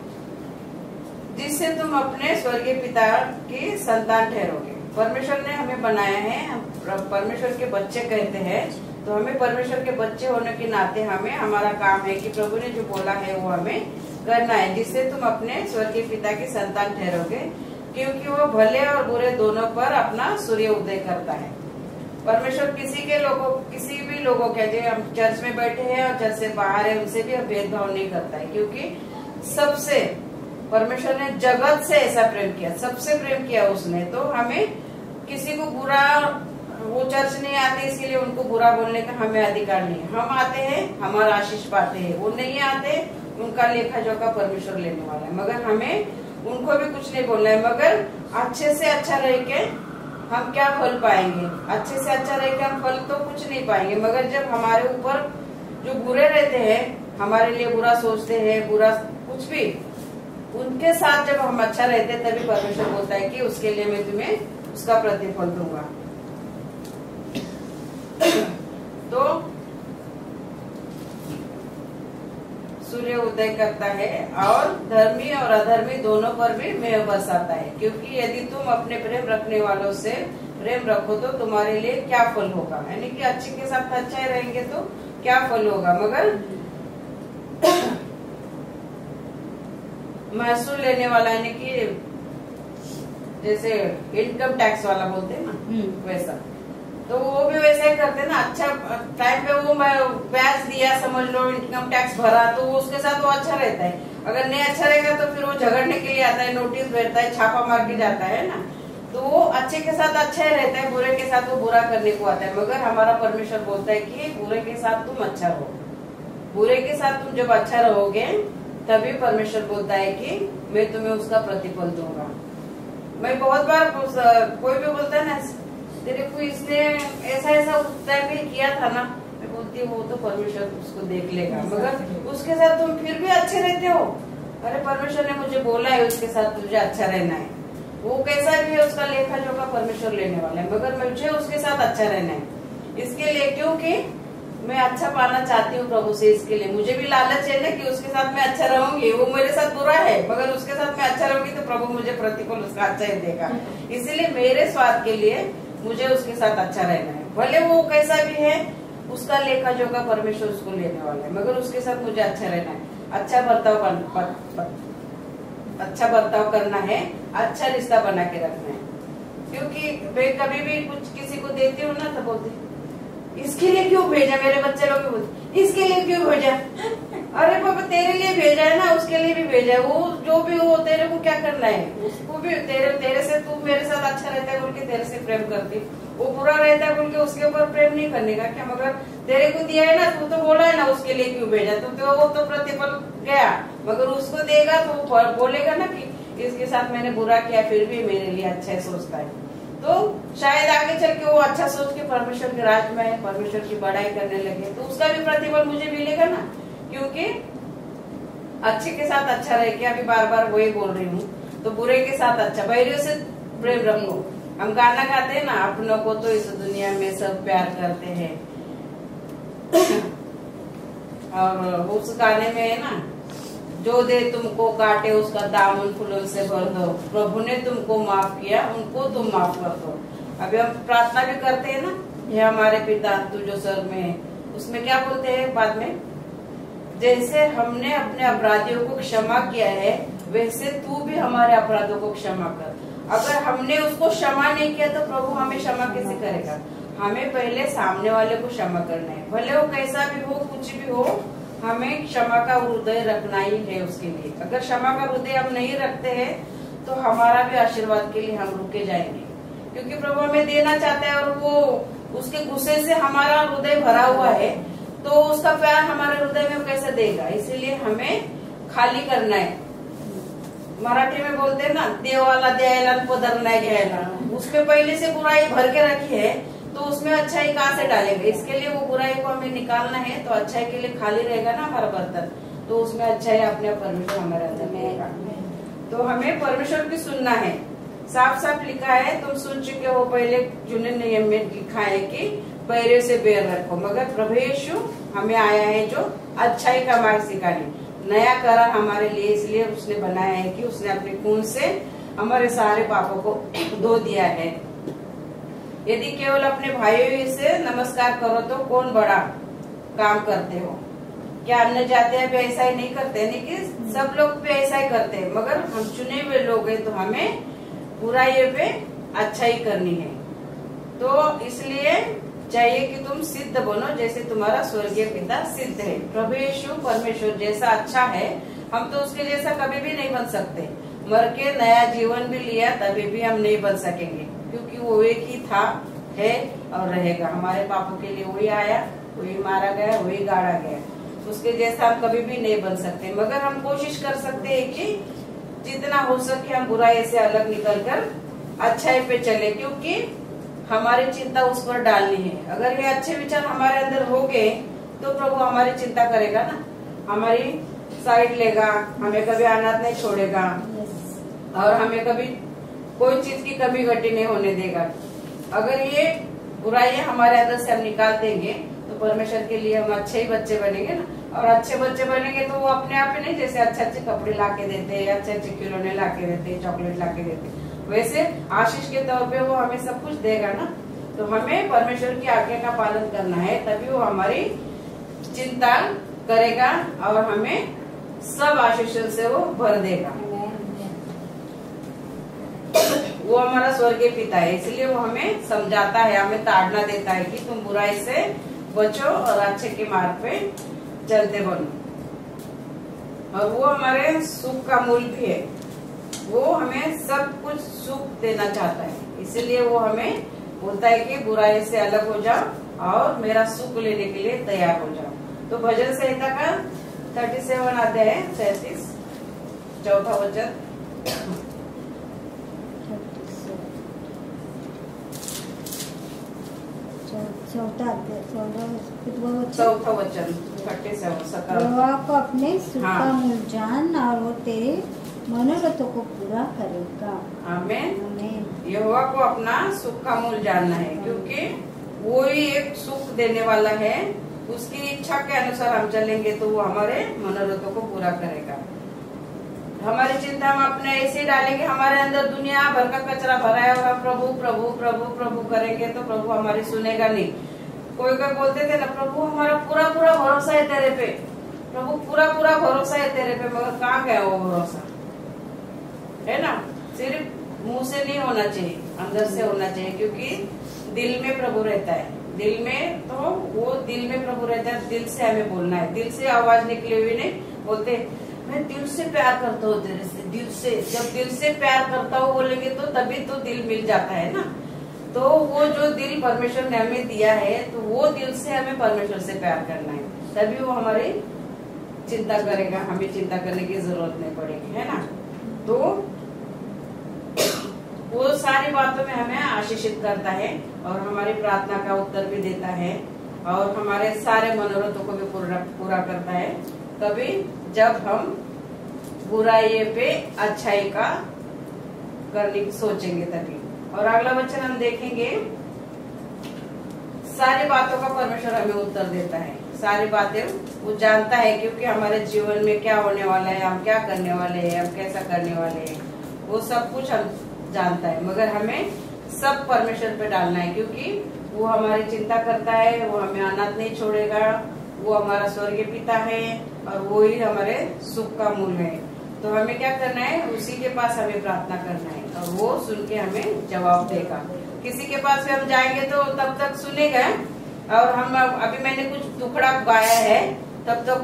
S2: जिससे तुम अपने स्वर्गीय पिता की संतान ठहरोगे। परमेश्वर ने हमें बनाया है, परमेश्वर के बच्चे कहते हैं, तो हमें परमेश्वर के बच्चे होने के नाते हमारा काम है कि प्रभु ने जो बोला है वो हमें करना है, जिससे तुम अपने स्वर्गीय पिता की संतान ठहरोगे, क्योंकि वो भले और बुरे दोनों पर अपना सूर्य उदय करता है। परमेश्वर किसी भी लोगों के, जो हम चर्च में बैठे हैं और चर्च से बाहर है, उनसे भी भेदभाव नहीं करता है, क्योंकि सबसे परमेश्वर ने जगत से ऐसा प्रेम किया, सबसे प्रेम किया उसने। तो हमें किसी को बुरा, वो चर्च नहीं आते इसलिए उनको बुरा बोलने का हमें अधिकार नहीं है। हम आते हैं, हमारा आशीष पाते हैं, वो नहीं आते, उनका लेखा जोखा परमेश्वर लेने वाला है। मगर हमें उनको भी कुछ नहीं बोलना है, मगर अच्छे से अच्छा रह के हम क्या फल पाएंगे? अच्छे से अच्छा रह के हम फल तो कुछ नहीं पाएंगे, मगर जब हमारे ऊपर जो बुरे रहते हैं, हमारे लिए बुरा सोचते हैं, बुरा कुछ भी, उनके साथ जब हम अच्छा रहते हैं, तभी परमेश्वर बोलता है कि उसके लिए मैं तुम्हें उसका प्रतिफल दूंगा। तो सूर्य उदय करता है और धर्मी और अधर्मी दोनों पर भी मेघ बरसाता है, क्योंकि यदि तुम अपने प्रेम रखने वालों से प्रेम रखो तो तुम्हारे लिए क्या फल होगा? यानी कि अच्छे के साथ अच्छा रहेंगे तो क्या फल होगा? मगर महसूल लेने वाला, यानी कि जैसे इनकम टैक्स वाला बोलते हैं ना, वैसा, तो वो भी वैसा ही करते हैं ना। अच्छा टाइम पे वो ब्याज दिया, समझ लो, इनकम टैक्स भरा, तो उसके साथ वो अच्छा रहता है। अगर नहीं अच्छा रहेगा तो फिर वो झगड़ने के लिए आता है, नोटिस भेजता है, छापा मार के जाता है ना। तो वो अच्छे के साथ अच्छा ही रहता है, बुरे के साथ वो बुरा करने को आता है। मगर हमारा परमेश्वर बोलता है कि बुरे के साथ तुम अच्छा रहो, बुरे के साथ तुम जब अच्छा रहोगे तभी परमेश्वर बोलता है कि मैं तुम्हें उसका प्रतिफल दूंगा। मैं बहुत बार, कोई भी बोलता है ना, तेरे को इसने ऐसा ऐसा उस टाइम पे किया था ना, मैं बोलती हूँ वो तो परमेश्वर उसको देख लेगा, मगर उसके साथ तुम फिर भी अच्छे रहते हो। अरे परमेश्वर ने मुझे बोला है उसके साथ तुझे अच्छा रहना है, वो कैसा भी है उसका लेखा जोखा परमेश्वर लेने वाला है, मगर मुझे उसके साथ अच्छा रहना है। इसके लिए, क्योंकि मैं अच्छा पाना चाहती हूँ प्रभु से, इसके लिए मुझे भी लालच है ना कि उसके साथ मैं अच्छा रहूंगी। वो मेरे साथ बुरा है, मगर उसके साथ मैं अच्छा रहूंगी तो प्रभु मुझे प्रतिफल उसका अच्छा ही देगा। इसीलिए मेरे स्वाद के लिए मुझे उसके साथ अच्छा रहना है, भले वो कैसा भी है, उसका लेखा जोखा परमेश्वर उसको लेने वाला है, मगर उसके साथ मुझे अच्छा रहना है, अच्छा बर्ताव करना है, अच्छा रिश्ता बना के रखना है। क्योंकि मैं कभी भी कुछ किसी को देती हूँ ना, तो बोलती इसके लिए क्यों भेजा, मेरे बच्चे लोग भी बोलते इसके लिए क्यों भेजा? अरे पापा तेरे लिए भेजा है ना, उसके लिए भी भेजा है, वो जो भी हो, तेरे को क्या करना है? उसको भी तेरे से, तू मेरे साथ अच्छा रहता है बोल के तेरे से प्रेम करती, वो बुरा रहता है बोल के उसके ऊपर प्रेम नहीं करने का क्या? मगर तेरे को दिया है ना, तू तो बोला है ना उसके लिए क्यों भेजा, तो वो तो प्रतिफल गया, मगर उसको देगा तो वो बोलेगा ना कि इसके साथ मैंने बुरा किया फिर भी मेरे लिए अच्छा सोचता है। तो शायद आगे चल के वो अच्छा सोच के परमेश्वर के राज में, परमेश्वर की बड़ाई करने लगे, तो उसका भी प्रतिफल मुझे मिलेगा ना। क्योंकि अच्छे के साथ अच्छा रह के, अभी बार बार वही बोल रही हूँ, तो बुरे के साथ अच्छा, बैरियों से प्रेम रखो। हम गाना गाते हैं ना, अपनों को तो इस दुनिया में सब प्यार करते हैं, और उस गाने में है ना, जो दे तुमको काटे उसका दामन फूलों से भर दो, प्रभु ने तुमको माफ किया उनको तुम माफ कर दो। अभी हम प्रार्थना भी करते हैं ना, ये हमारे पिता तू जो स्वर्ग में है, उसमें क्या बोलते हैं बाद में, जैसे हमने अपने अपराधियों को क्षमा किया है वैसे तू भी हमारे अपराधों को क्षमा कर। अगर हमने उसको क्षमा नहीं किया तो प्रभु हमें क्षमा कैसे करेगा? हमें पहले सामने वाले को क्षमा करना है, भले वो कैसा भी हो, कुछ भी हो, हमें क्षमा का हृदय रखना ही है उसके लिए। अगर क्षमा का हृदय हम नहीं रखते हैं तो हमारा भी आशीर्वाद के लिए हम रुके जाएंगे, क्योंकि प्रभु हमें देना चाहता है और वो उसके गुस्से से हमारा हृदय भरा हुआ है, तो उसका प्यार हमारे हृदय में कैसे देगा? इसीलिए हमें खाली करना है। मराठी में बोलते हैं ना, देवाला द्यायला पदर नाही घ्यायला, उसमें पहले से बुराई भर के रखी है तो उसमें अच्छाई कहाँ से डालेंगे? इसके लिए वो बुराई को हमें निकालना है, तो अच्छाई के लिए खाली रहेगा ना हमारा बर्तन, तो उसमें अच्छाई अपने परमेश्वर हमारे अंदर रहेगा। तो हमें परमेश्वर की सुनना है। साफ साफ लिखा है, तुम सुन चुके हो पहले जूने नियम में लिखा है कि पैरों से बैर रखो, मगर प्रभु यीशु हमें आया है जो अच्छाई का मार्ग सिखाने, नया करार हमारे लिए इसलिए उसने बनाया है कि उसने अपने खून से हमारे सारे पापों को धो दिया है। यदि केवल अपने भाइयों से नमस्कार करो तो कौन बड़ा काम करते हो? क्या अन्य जातियां भी ऐसा ही नहीं करते? नहीं कि सब लोग भी ऐसा ही करते हैं, मगर हम चुने हुए लोग हैं तो हमें बुराइयों पे अच्छाई करनी है। तो इसलिए चाहिए कि तुम सिद्ध बनो जैसे तुम्हारा स्वर्गीय पिता सिद्ध है। प्रभु यीशु परमेश्वर जैसा अच्छा है, हम तो उसके जैसा कभी भी नहीं बन सकते। मर के नया जीवन भी लिया तभी भी हम नहीं बन सकेंगे, क्योंकि वो एक ही था, है और रहेगा। हमारे पापों के लिए वही आया, वही मारा गया, वही गाड़ा गया। उसके जैसा हम कभी भी नहीं बन सकते, मगर हम कोशिश कर सकते हैं कि जितना हो सके हम बुराई से अलग निकलकर अच्छाई पे चले, क्योंकि हमारी चिंता उस पर डालनी है। अगर ये अच्छे विचार हमारे अंदर हो गए तो प्रभु हमारी चिंता करेगा ना, हमारी साइड लेगा, हमें कभी अनाथ नहीं छोड़ेगा और हमें कभी कोई चीज की कमी घटी नहीं होने देगा। अगर ये बुराइयां हमारे अंदर से हम निकाल देंगे तो परमेश्वर के लिए हम अच्छे ही बच्चे बनेंगे ना। और अच्छे बच्चे बनेंगे तो वो अपने आप ही नहीं, जैसे अच्छे अच्छे कपड़े लाके देते हैं, अच्छे अच्छे खिलौने लाके देते हैं, चॉकलेट लाके देते हैं, वैसे आशीष के तौर पे वो हमें सब कुछ देगा ना। तो हमें परमेश्वर की आज्ञा का पालन करना है, तभी वो हमारी चिंता करेगा और हमें सब आशीषों से वो भर देगा। वो हमारा स्वर्गीय पिता है, इसलिए वो हमें समझाता है, हमें ताड़ना देता है कि तुम बुराई से बचो और अच्छे के मार्ग पे चलते बनो। और वो हमारे सुख का मूल भी है, वो हमें सब कुछ सुख देना चाहता है, इसलिए वो हमें बोलता है कि बुराई से अलग हो जाओ और मेरा सुख लेने के लिए तैयार हो जाओ। तो भजन संहिता का 37 अध्याय है, 37 चौथा वचन। चौथा वचन 37
S5: यहोवा को अपने सुख
S2: हाँ।
S5: का मूल जान और वो तेरे मनोरथों को पूरा करेगा।
S2: आमीन।
S5: आमीन।
S2: यहोवा को अपना सुख का मूल जानना है, क्योंकि वो ही एक सुख देने वाला है। उसकी इच्छा के अनुसार हम चलेंगे तो वो हमारे मनोरथों को पूरा करेगा। हमारी चिंता हम अपने ऐसे डालेंगे, हमारे अंदर दुनिया भर का कचरा भराया होगा, प्रभु प्रभु प्रभु प्रभु करेंगे तो प्रभु हमारी सुनेगा नहीं। कोई कोई बोलते थे ना, प्रभु हमारा पूरा पूरा भरोसा है तेरे पे, प्रभु पूरा पूरा भरोसा है तेरे पे, मगर कहाँ गया वो भरोसा, है ना। सिर्फ मुंह से नहीं होना चाहिए, अंदर से होना चाहिए, क्योंकि दिल में प्रभु रहता है। दिल में तो वो दिल में प्रभु रहता है, दिल से हमें बोलना है। दिल से आवाज निकले हुए नहीं बोलते, मैं दिल से प्यार करता हूँ तेरे से, दिल से। जब दिल से प्यार करता हूँ बोलेंगे तो तभी तो दिल मिल जाता है ना। तो वो जो दिल परमेश्वर ने हमें दिया है, तो वो दिल से हमें परमेश्वर से प्यार करना है, तभी वो हमारी चिंता करेगा, हमें चिंता करने की जरूरत नहीं पड़ेगी, है ना। तो वो सारी बातों में हमें आशीषित करता है और हमारी प्रार्थना का उत्तर भी देता है और हमारे सारे मनोरथों को भी पूरा करता है, तभी जब हम बुराई पे अच्छाई का करने की सोचेंगे तभी। और अगला वचन हम देखेंगे, सारी बातों का परमेश्वर हमें उत्तर देता है। सारी बातें वो जानता है, क्योंकि हमारे जीवन में क्या होने वाला है, हम क्या करने वाले हैं, हम कैसा करने वाले हैं, वो सब कुछ हम जानता है। मगर हमें सब परमेश्वर पे डालना है, क्योंकि वो हमारी चिंता करता है, वो हमें अनाथ नहीं छोड़ेगा, वो हमारा स्वर्गीय पिता है और वो ही हमारे सुख का मूल है। तो हमें क्या करना है, उसी के पास हमें प्रार्थना करना है और वो सुन के हमें जवाब देगा। किसी के पास हम जाएंगे तो तब तक सुनेगा, और हम अभी मैंने कुछ टुकड़ा गाया है तब तक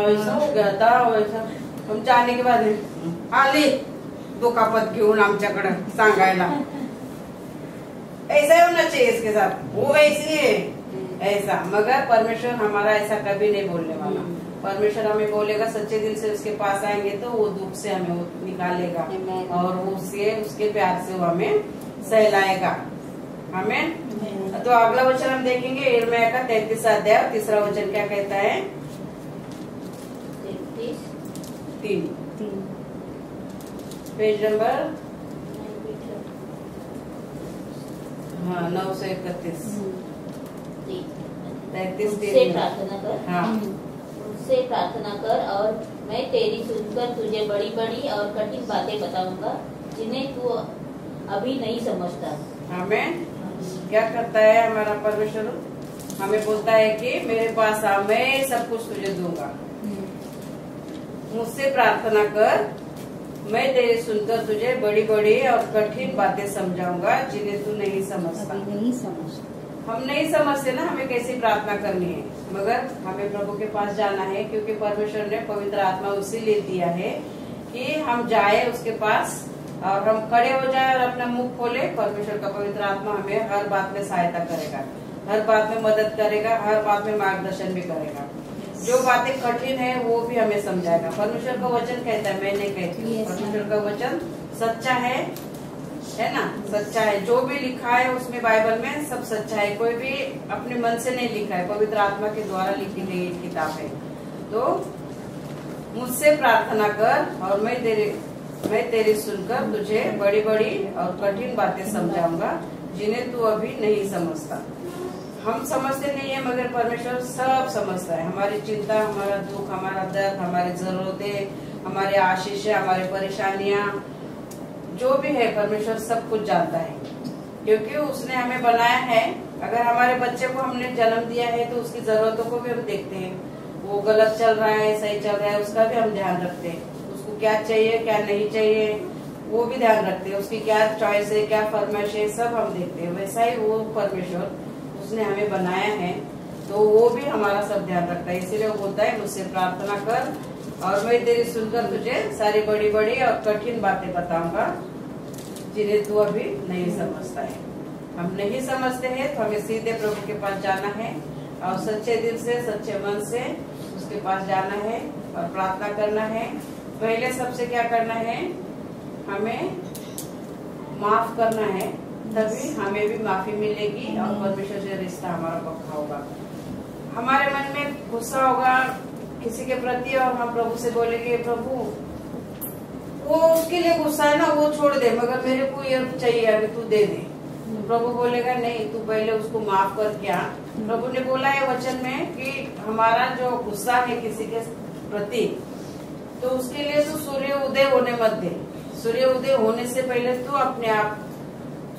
S2: ऐसा हो गया था, वैसा हम जाने के बाद आले दुखापत घेऊन आमच्याकडे सांगायला, ऐसा होना चाहिए इसके साथ, वो ऐसी है ऐसा। मगर परमेश्वर हमारा ऐसा कभी नहीं बोलने वाला। परमेश्वर हमें बोलेगा, सच्चे दिल से उसके पास आएंगे तो वो दुख से हमें वो निकालेगा और उसके प्यार से वो हमें सहलाएगा। हमें तो अगला वचन हम देखेंगे यिर्मयाह का 33 अध्याय, तीसरा वचन क्या कहता है, 3 पेज नंबर 931
S3: उससे प्रार्थना कर,
S2: हाँ,
S3: उससे प्रार्थना कर और मैं तेरी सुनकर तुझे बड़ी बड़ी और कठिन बातें बताऊंगा जिन्हें तू अभी नहीं समझता।
S2: हमें क्या करता है हमारा परमेश्वर, हमें बोलता है कि मेरे पास आ, मैं सब कुछ तुझे दूंगा। मुझसे प्रार्थना कर, मैं तेरी सुनकर तुझे बड़ी बड़ी और कठिन बातें समझाऊंगा जिन्हें तू नहीं समझता।
S5: नहीं समझता।
S2: हम नहीं समझते ना हमें कैसी प्रार्थना करनी है, मगर हमें प्रभु के पास जाना है, क्योंकि परमेश्वर ने पवित्र आत्मा उसी लिए दिया है कि हम जाए उसके पास और हम खड़े हो जाए और अपना मुंह खोले। परमेश्वर का पवित्र आत्मा हमें हर बात में सहायता करेगा, हर बात में मदद करेगा, हर बात में मार्गदर्शन भी करेगा। जो बातें कठिन है वो भी हमें समझाएगा। परमेश्वर का वचन कहता है, मैं नहीं कहती हूँ, परमेश्वर का वचन सच्चा है ना, सच्चा है। जो भी लिखा है उसमें बाइबल में सब सच्चा है, कोई भी अपने मन से नहीं लिखा है, पवित्र आत्मा के द्वारा लिखी गई किताब है। तो मुझसे प्रार्थना कर और मैं तेरी सुनकर तुझे बड़ी बड़ी और कठिन बातें समझाऊंगा जिन्हें तू अभी नहीं समझता। हम समझते नहीं है, मगर परमेश्वर सब समझता है। हमारी चिंता, हमारा दुख, हमारा दर्द, हमारी जरूरतें, हमारे आशीष, हमारी परेशानियां, जो भी है परमेश्वर सब कुछ जानता है, क्योंकि उसने हमें बनाया है। अगर हमारे बच्चे को हमने जन्म दिया है तो उसकी जरूरतों को भी हम देखते हैं, वो गलत चल रहा है, सही चल रहा है, उसका भी हम ध्यान रखते हैं। उसको क्या चाहिए, क्या नहीं चाहिए, वो भी ध्यान रखते हैं। उसकी क्या चॉइस है, क्या फरमाइश है, सब हम देखते हैं। वैसा ही वो परमेश्वर, उसने हमें बनाया है तो वो भी हमारा सब ध्यान रखता है। इसीलिए वो बोलता है, मुझसे प्रार्थना कर और मैं तेरी सुनकर तुझे सारी बड़ी बड़ी और कठिन बातें बताऊंगा जिन्हें तू अभी नहीं समझता है। हम नहीं समझते हैं तो हमें सीधे प्रभु के पास जाना है और सच्चे दिल से, सच्चे मन से उसके पास जाना है और प्रार्थना करना है। पहले सबसे क्या करना है, हमें माफ करना है, तभी हमें भी माफी मिलेगी और परमेश्वर से रिश्ता हमारा पक्का होगा। हमारे मन में गुस्सा होगा किसी के प्रति और हम प्रभु से बोलेंगे, प्रभु वो उसके लिए गुस्सा है ना, वो छोड़ दे, मगर मेरे को ये चाहिए, अभी तू दे दे। तो प्रभु बोलेगा, नहीं, तू पहले उसको माफ कर। क्या प्रभु ने बोला है वचन में कि हमारा जो गुस्सा है किसी के प्रति, तो उसके लिए तू सूर्य उदय होने मत दे। सूर्य उदय होने से पहले तू अपने आप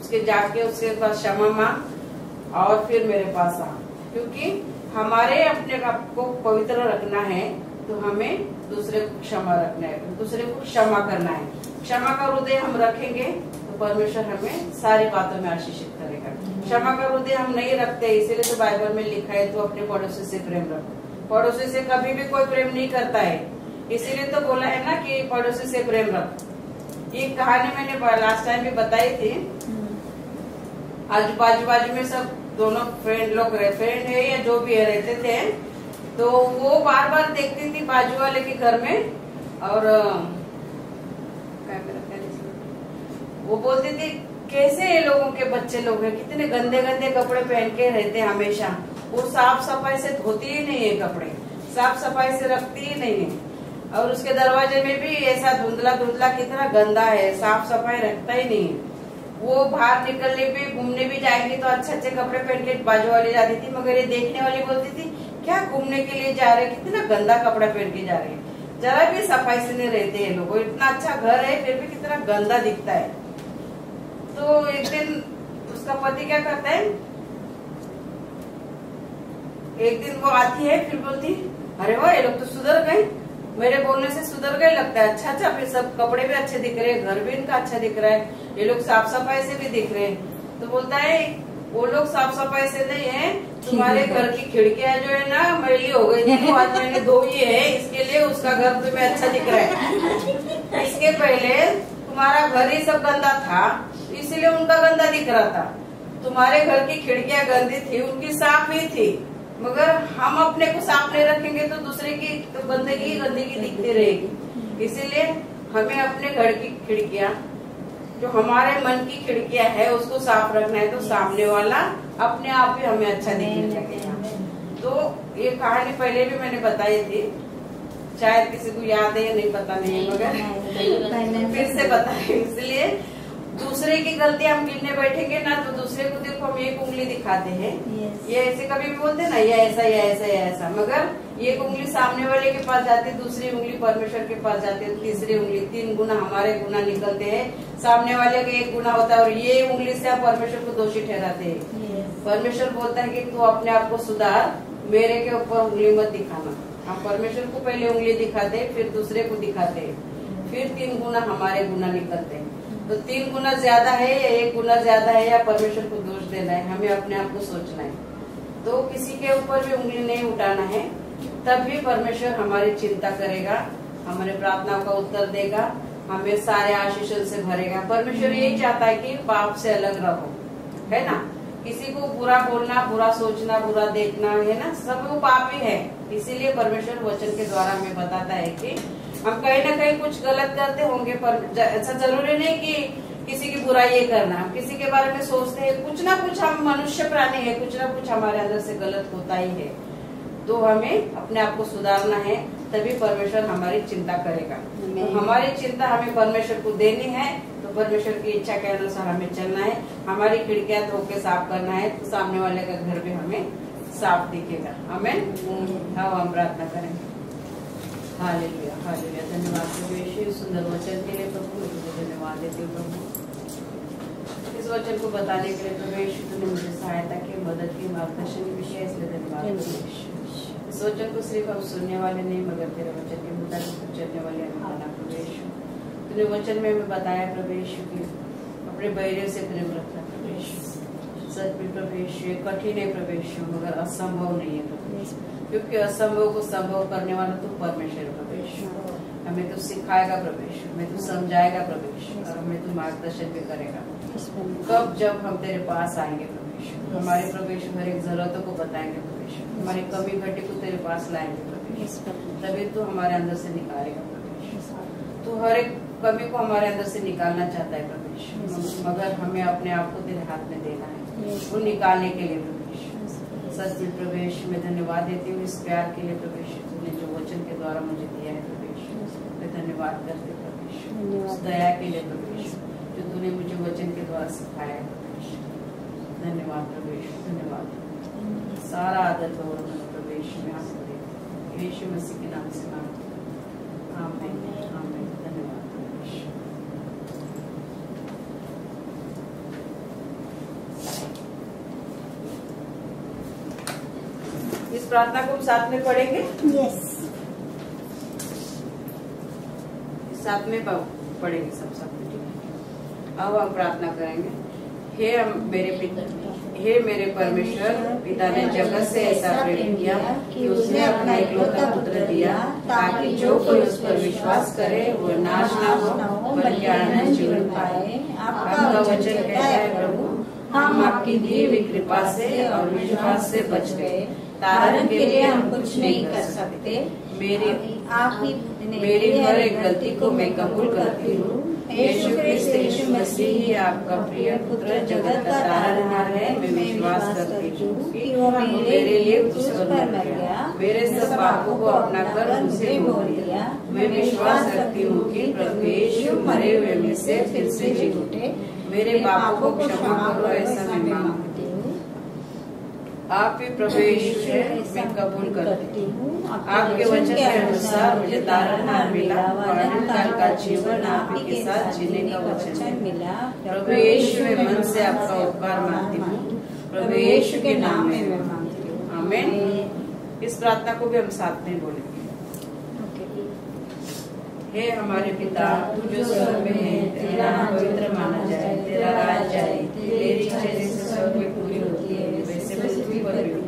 S2: उसके जाके उसके पास क्षमा मांग और फिर मेरे पास आ। क्योंकि हमारे अपने आप को पवित्र रखना है तो हमें दूसरे को क्षमा रखना है, दूसरे को क्षमा करना है। क्षमा का हृदय हम रखेंगे तो परमेश्वर हमें सारी बातों में आशीषित करेगा। क्षमा का हृदय हम नहीं रखते, इसीलिए तो बाइबल में लिखा है, तो अपने पड़ोसी से प्रेम रखो। पड़ोसी से कभी भी कोई प्रेम नहीं करता है, इसीलिए तो बोला है ना कि पड़ोसी से प्रेम रखो। ये कहानी मैंने लास्ट टाइम भी बताई थी। बाजू में सब दोनों फ्रेंड है या जो भी है रहते थे, तो वो बार बार देखती थी बाजू वाले के घर में और वो बोलती थी, कैसे ये लोगों के बच्चे लोग हैं, कितने गंदे गंदे कपड़े पहन के रहते हैं हमेशा। वो साफ सफाई से धोती ही नहीं है कपड़े, साफ सफाई से रखती ही नहीं है, और उसके दरवाजे में भी ऐसा धुंधला धुंधला कितना गंदा है, साफ सफाई रखता ही नहीं है। वो बाहर निकलने भी, घूमने भी जाएंगी तो अच्छे अच्छे कपड़े पहन के बाजू वाली जाती थी, मगर ये देखने वाली बोलती थी, क्या घूमने के लिए जा रहे, कितना गंदा कपड़ा पहन के जा रहे हैं, जरा भी सफाई से नहीं रहते हैं लोग। इतना अच्छा घर है फिर भी कितना गंदा दिखता है। तो एक दिन उसका पति क्या करता है, एक दिन वो आती है, फिर बोलती, अरे वाह, ये लोग तो सुधर गए, मेरे बोलने से सुधर गए लगता है। अच्छा, फिर सब कपड़े भी अच्छे दिख रहे हैं, घर भी इनका अच्छा दिख रहा है, ये लोग साफ सफाई से भी दिख रहे हैं। तो बोलता है, वो लोग साफ सफाई से नहीं है, तुम्हारे घर की खिड़कियां जो है ना मैली हो गई थी, वो आज मैंने धोई है, इसके लिए उसका घर तुम्हें अच्छा दिख रहा है। इसके पहले तुम्हारा घर ही सब गंदा था, इसलिए उनका गंदा दिख रहा था। तुम्हारे घर की खिड़कियां गंदी थी, उनकी साफ ही थी, मगर हम अपने को साफ नहीं रखेंगे तो दूसरे की तो गंदगी गंदगी दिखती रहेगी। इसीलिए हमें अपने घर की खिड़कियां, जो हमारे मन की खिड़कियां है, उसको साफ रखना है, तो सामने वाला अपने आप ही हमें अच्छा दिखने लगेगा। तो ये कहानी पहले भी मैंने बताई थी, शायद किसी को याद है या नहीं पता नहीं, मगर फिर से बताए। इसलिए दूसरे की गलती हम गिनने बैठेंगे ना, तो दूसरे को देखो हम एक उंगली दिखाते हैं, ये ऐसे कभी भी बोलते ना, ये ऐसा या ऐसा या ऐसा, मगर एक उंगली सामने वाले के पास जाती है, दूसरी उंगली परमेश्वर के पास जाती है, तीसरी उंगली, 3 गुना हमारे गुना निकलते हैं, सामने वाले का 1 गुना होता है, और ये उंगली से आप परमेश्वर को दोषी ठहराते हैं। परमेश्वर बोलता है कि तू अपने आप को सुधार, मेरे के ऊपर उंगली मत दिखाना। हम परमेश्वर को पहले उंगली दिखाते, फिर दूसरे को दिखाते, फिर 3 गुना हमारे गुना निकलते हैं। तो 3 गुना ज्यादा है या 1 गुना ज्यादा है, या परमेश्वर को दोष देना है, हमें अपने आप को सोचना है। तो किसी के ऊपर भी उंगली नहीं उठाना है, तब भी परमेश्वर हमारी चिंता करेगा, हमारे प्रार्थनाओं का उत्तर देगा, हमें सारे आशीषों से भरेगा। परमेश्वर यही चाहता है कि पाप से अलग रहो, है ना। किसी को बुरा बोलना, बुरा सोचना, बुरा देखना, है ना, सब वो पाप ही है। इसीलिए परमेश्वर वचन के द्वारा हमें बताता है कि हम कहीं ना कहीं कुछ गलत करते होंगे, पर ऐसा जरूरी नहीं कि किसी की बुराई ये करना। हम किसी के बारे में सोचते हैं, कुछ ना कुछ, हम मनुष्य प्राणी है, कुछ ना कुछ हमारे अंदर से गलत होता ही है। तो हमें अपने आप को सुधारना है, तभी परमेश्वर हमारी चिंता करेगा। तो हमारी चिंता हमें परमेश्वर को देनी है, तो परमेश्वर की इच्छा के अनुसार हमें चलना है। हमारी खिड़कियां धो के साफ करना है, तो सामने वाले का घर भी हमें साफ दिखेगा। आमीन। हाँ, हम प्रार्थना करेंगे। Hallelujah, hallelujah. धन्यवाद प्रभु यीशु, सुंदर वचन के लिए प्रभु धन्यवाद देती हूँ प्रभु। इस वचन को बताने के लिए प्रभु यीशु तूने मुझे सहायता की, मदद की, मार्गदर्शन की विषय, इसलिए धन्यवाद प्रभु यीशु। इस वचन को सिर्फ हम सुनने वाले नहीं, मगर तेरे वचन के मुताबिक चलने वाले हमारा प्रभु यीशु। तूने वचन में हमें बताया प्रभु यीशु की अपने बैरियों से प्रेम रखना प्रभु यीशु। सच में प्रभु यीशु, ये कठिन है प्रभु यीशु, मगर असंभव नहीं है प्रभु यीशु, क्योंकि असंभव को संभव करने वाला तू परमेश्वर प्रभु यीशु। हमें तू सिखाएगा प्रभु यीशु, हमें तू समझाएगा प्रभु यीशु, और हमें तू मार्गदर्शन भी करेगा। कब जब हम तेरे पास आएंगे प्रभु यीशु, हमारे प्रभु यीशु हर एक जरूरतों को बताएंगे प्रभु यीशु, हमारी कमी घटी को तेरे पास लाएंगे प्रभु यीशु, तभी तू हमारे अंदर से निकालेगा प्रभु यीशु। तू हर एक कमी को हमारे अंदर से निकालना चाहता है प्रभु यीशु, मगर हमें अपने आप को तेरे हाथ में देना है, वो निकालने के लिए प्रभु यीशु। सच में प्रभु यीशु मैं धन्यवाद देती हूँ इस प्यार के लिए प्रभु यीशु, तूने जो वचन के द्वारा मुझे दिया है प्रभु यीशु, मैं धन्यवाद करती प्रभु यीशु। उस दया के लिए प्रभु यीशु जो तूने मुझे वचन के द्वारा सिखाया है प्रभु यीशु, धन्यवाद प्रभु यीशु, धन्यवाद। सारा आदर गौरव प्रभु यीशु में आपको देती हूं, यीशु मसीह के नाम से मांगती हूं, आमीन, आमीन। धन्यवाद प्रभु यीशु। इस प्रार्थना को हम साथ में पढ़ेंगे।
S5: यस,
S2: साथ में पढ़ेंगे सब साथ में, ठीक है। अब हम प्रार्थना करेंगे। हे मेरे परमेश्वर, पिता ने जगत से ऐसा प्रेम किया कि उसने अपना इकलौता पुत्र दिया, ताकि जो कोई उस पर विश्वास करे वो नाश ना हो बल्कि अनंत जीवन पाए। आपका वचन कहता है प्रभु, हम आपकी दी हुई कृपा से और विश्वास से बच गए। तारण के लिए हम कुछ नहीं कर सकते। मेरी हर एक गलती को मैं कबूल करती हूँ। यीशु क्रिस्त यीशु मसीह ही आपका प्रिय पुत्र जगत का तारणहार है। मैं विश्वास करती हूँ कि वो मेरे लिए क्रूस पर मर गया, मेरे सब पापों को अपना कर मुझे मोल दिया। मैं विश्वास रखती हूँ कि प्रभु यीशु मरे हुए में से फिर से जी उठे। मेरे पापों को क्षमा करो, ऐसा मैं मांगती हूँ। आप ही प्रभु यीशु है, मैं कबूल करती हूँ। आपके वचन के अनुसार मुझे तारणहार मिला, अनंत काल का जीवन आप ही के साथ जीने का वचन मिला। प्रभु यीशु में मन से आपका उपकार मानती हूँ, प्रभु यीशु के नाम में मैं मांगती हूँ, आमीन। इस प्रार्थना को भी हम साथ में बोलेंगे। हे हमारे पिता, तू जो स्वर्ग में है, तेरा नाम पवित्र माना जाए, तेरा राज आए, तेरी इच्छा जैसे स्वर्ग में पूरी होती है वैसे पृथ्वी पर भी हो।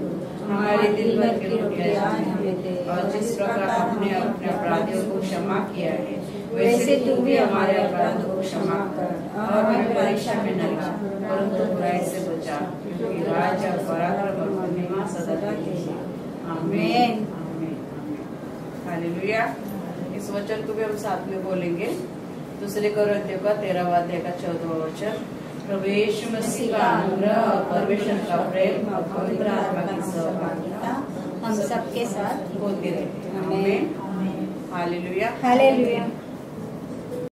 S2: हमारे दिन भर की रोटियां हमें दे, और जिस प्रकार हमने अपने अपराधियों को क्षमा किया है वैसे तू भी हमारे अपराधों को क्षमा कर, और हमें परीक्षा में न ला परंतु बुराई से बचा, क्योंकि राज और पराक्रम और महिमा सदा तेरी है। आमीन, आमीन, आमीन। हालेलुया। इस वचन को भी हम साथ में बोलेंगे। दूसरे कोरिन्थियों का 13वां अध्याय का 14वां वचन। प्रभु यीशु मसीह का अनुग्रह और परमेश्वर का प्रेम और पवित्र आत्मा की सहभागिता
S5: हम सबके साथ
S2: होती रहे। आमीन, हालेलुया,
S5: हालेलुया।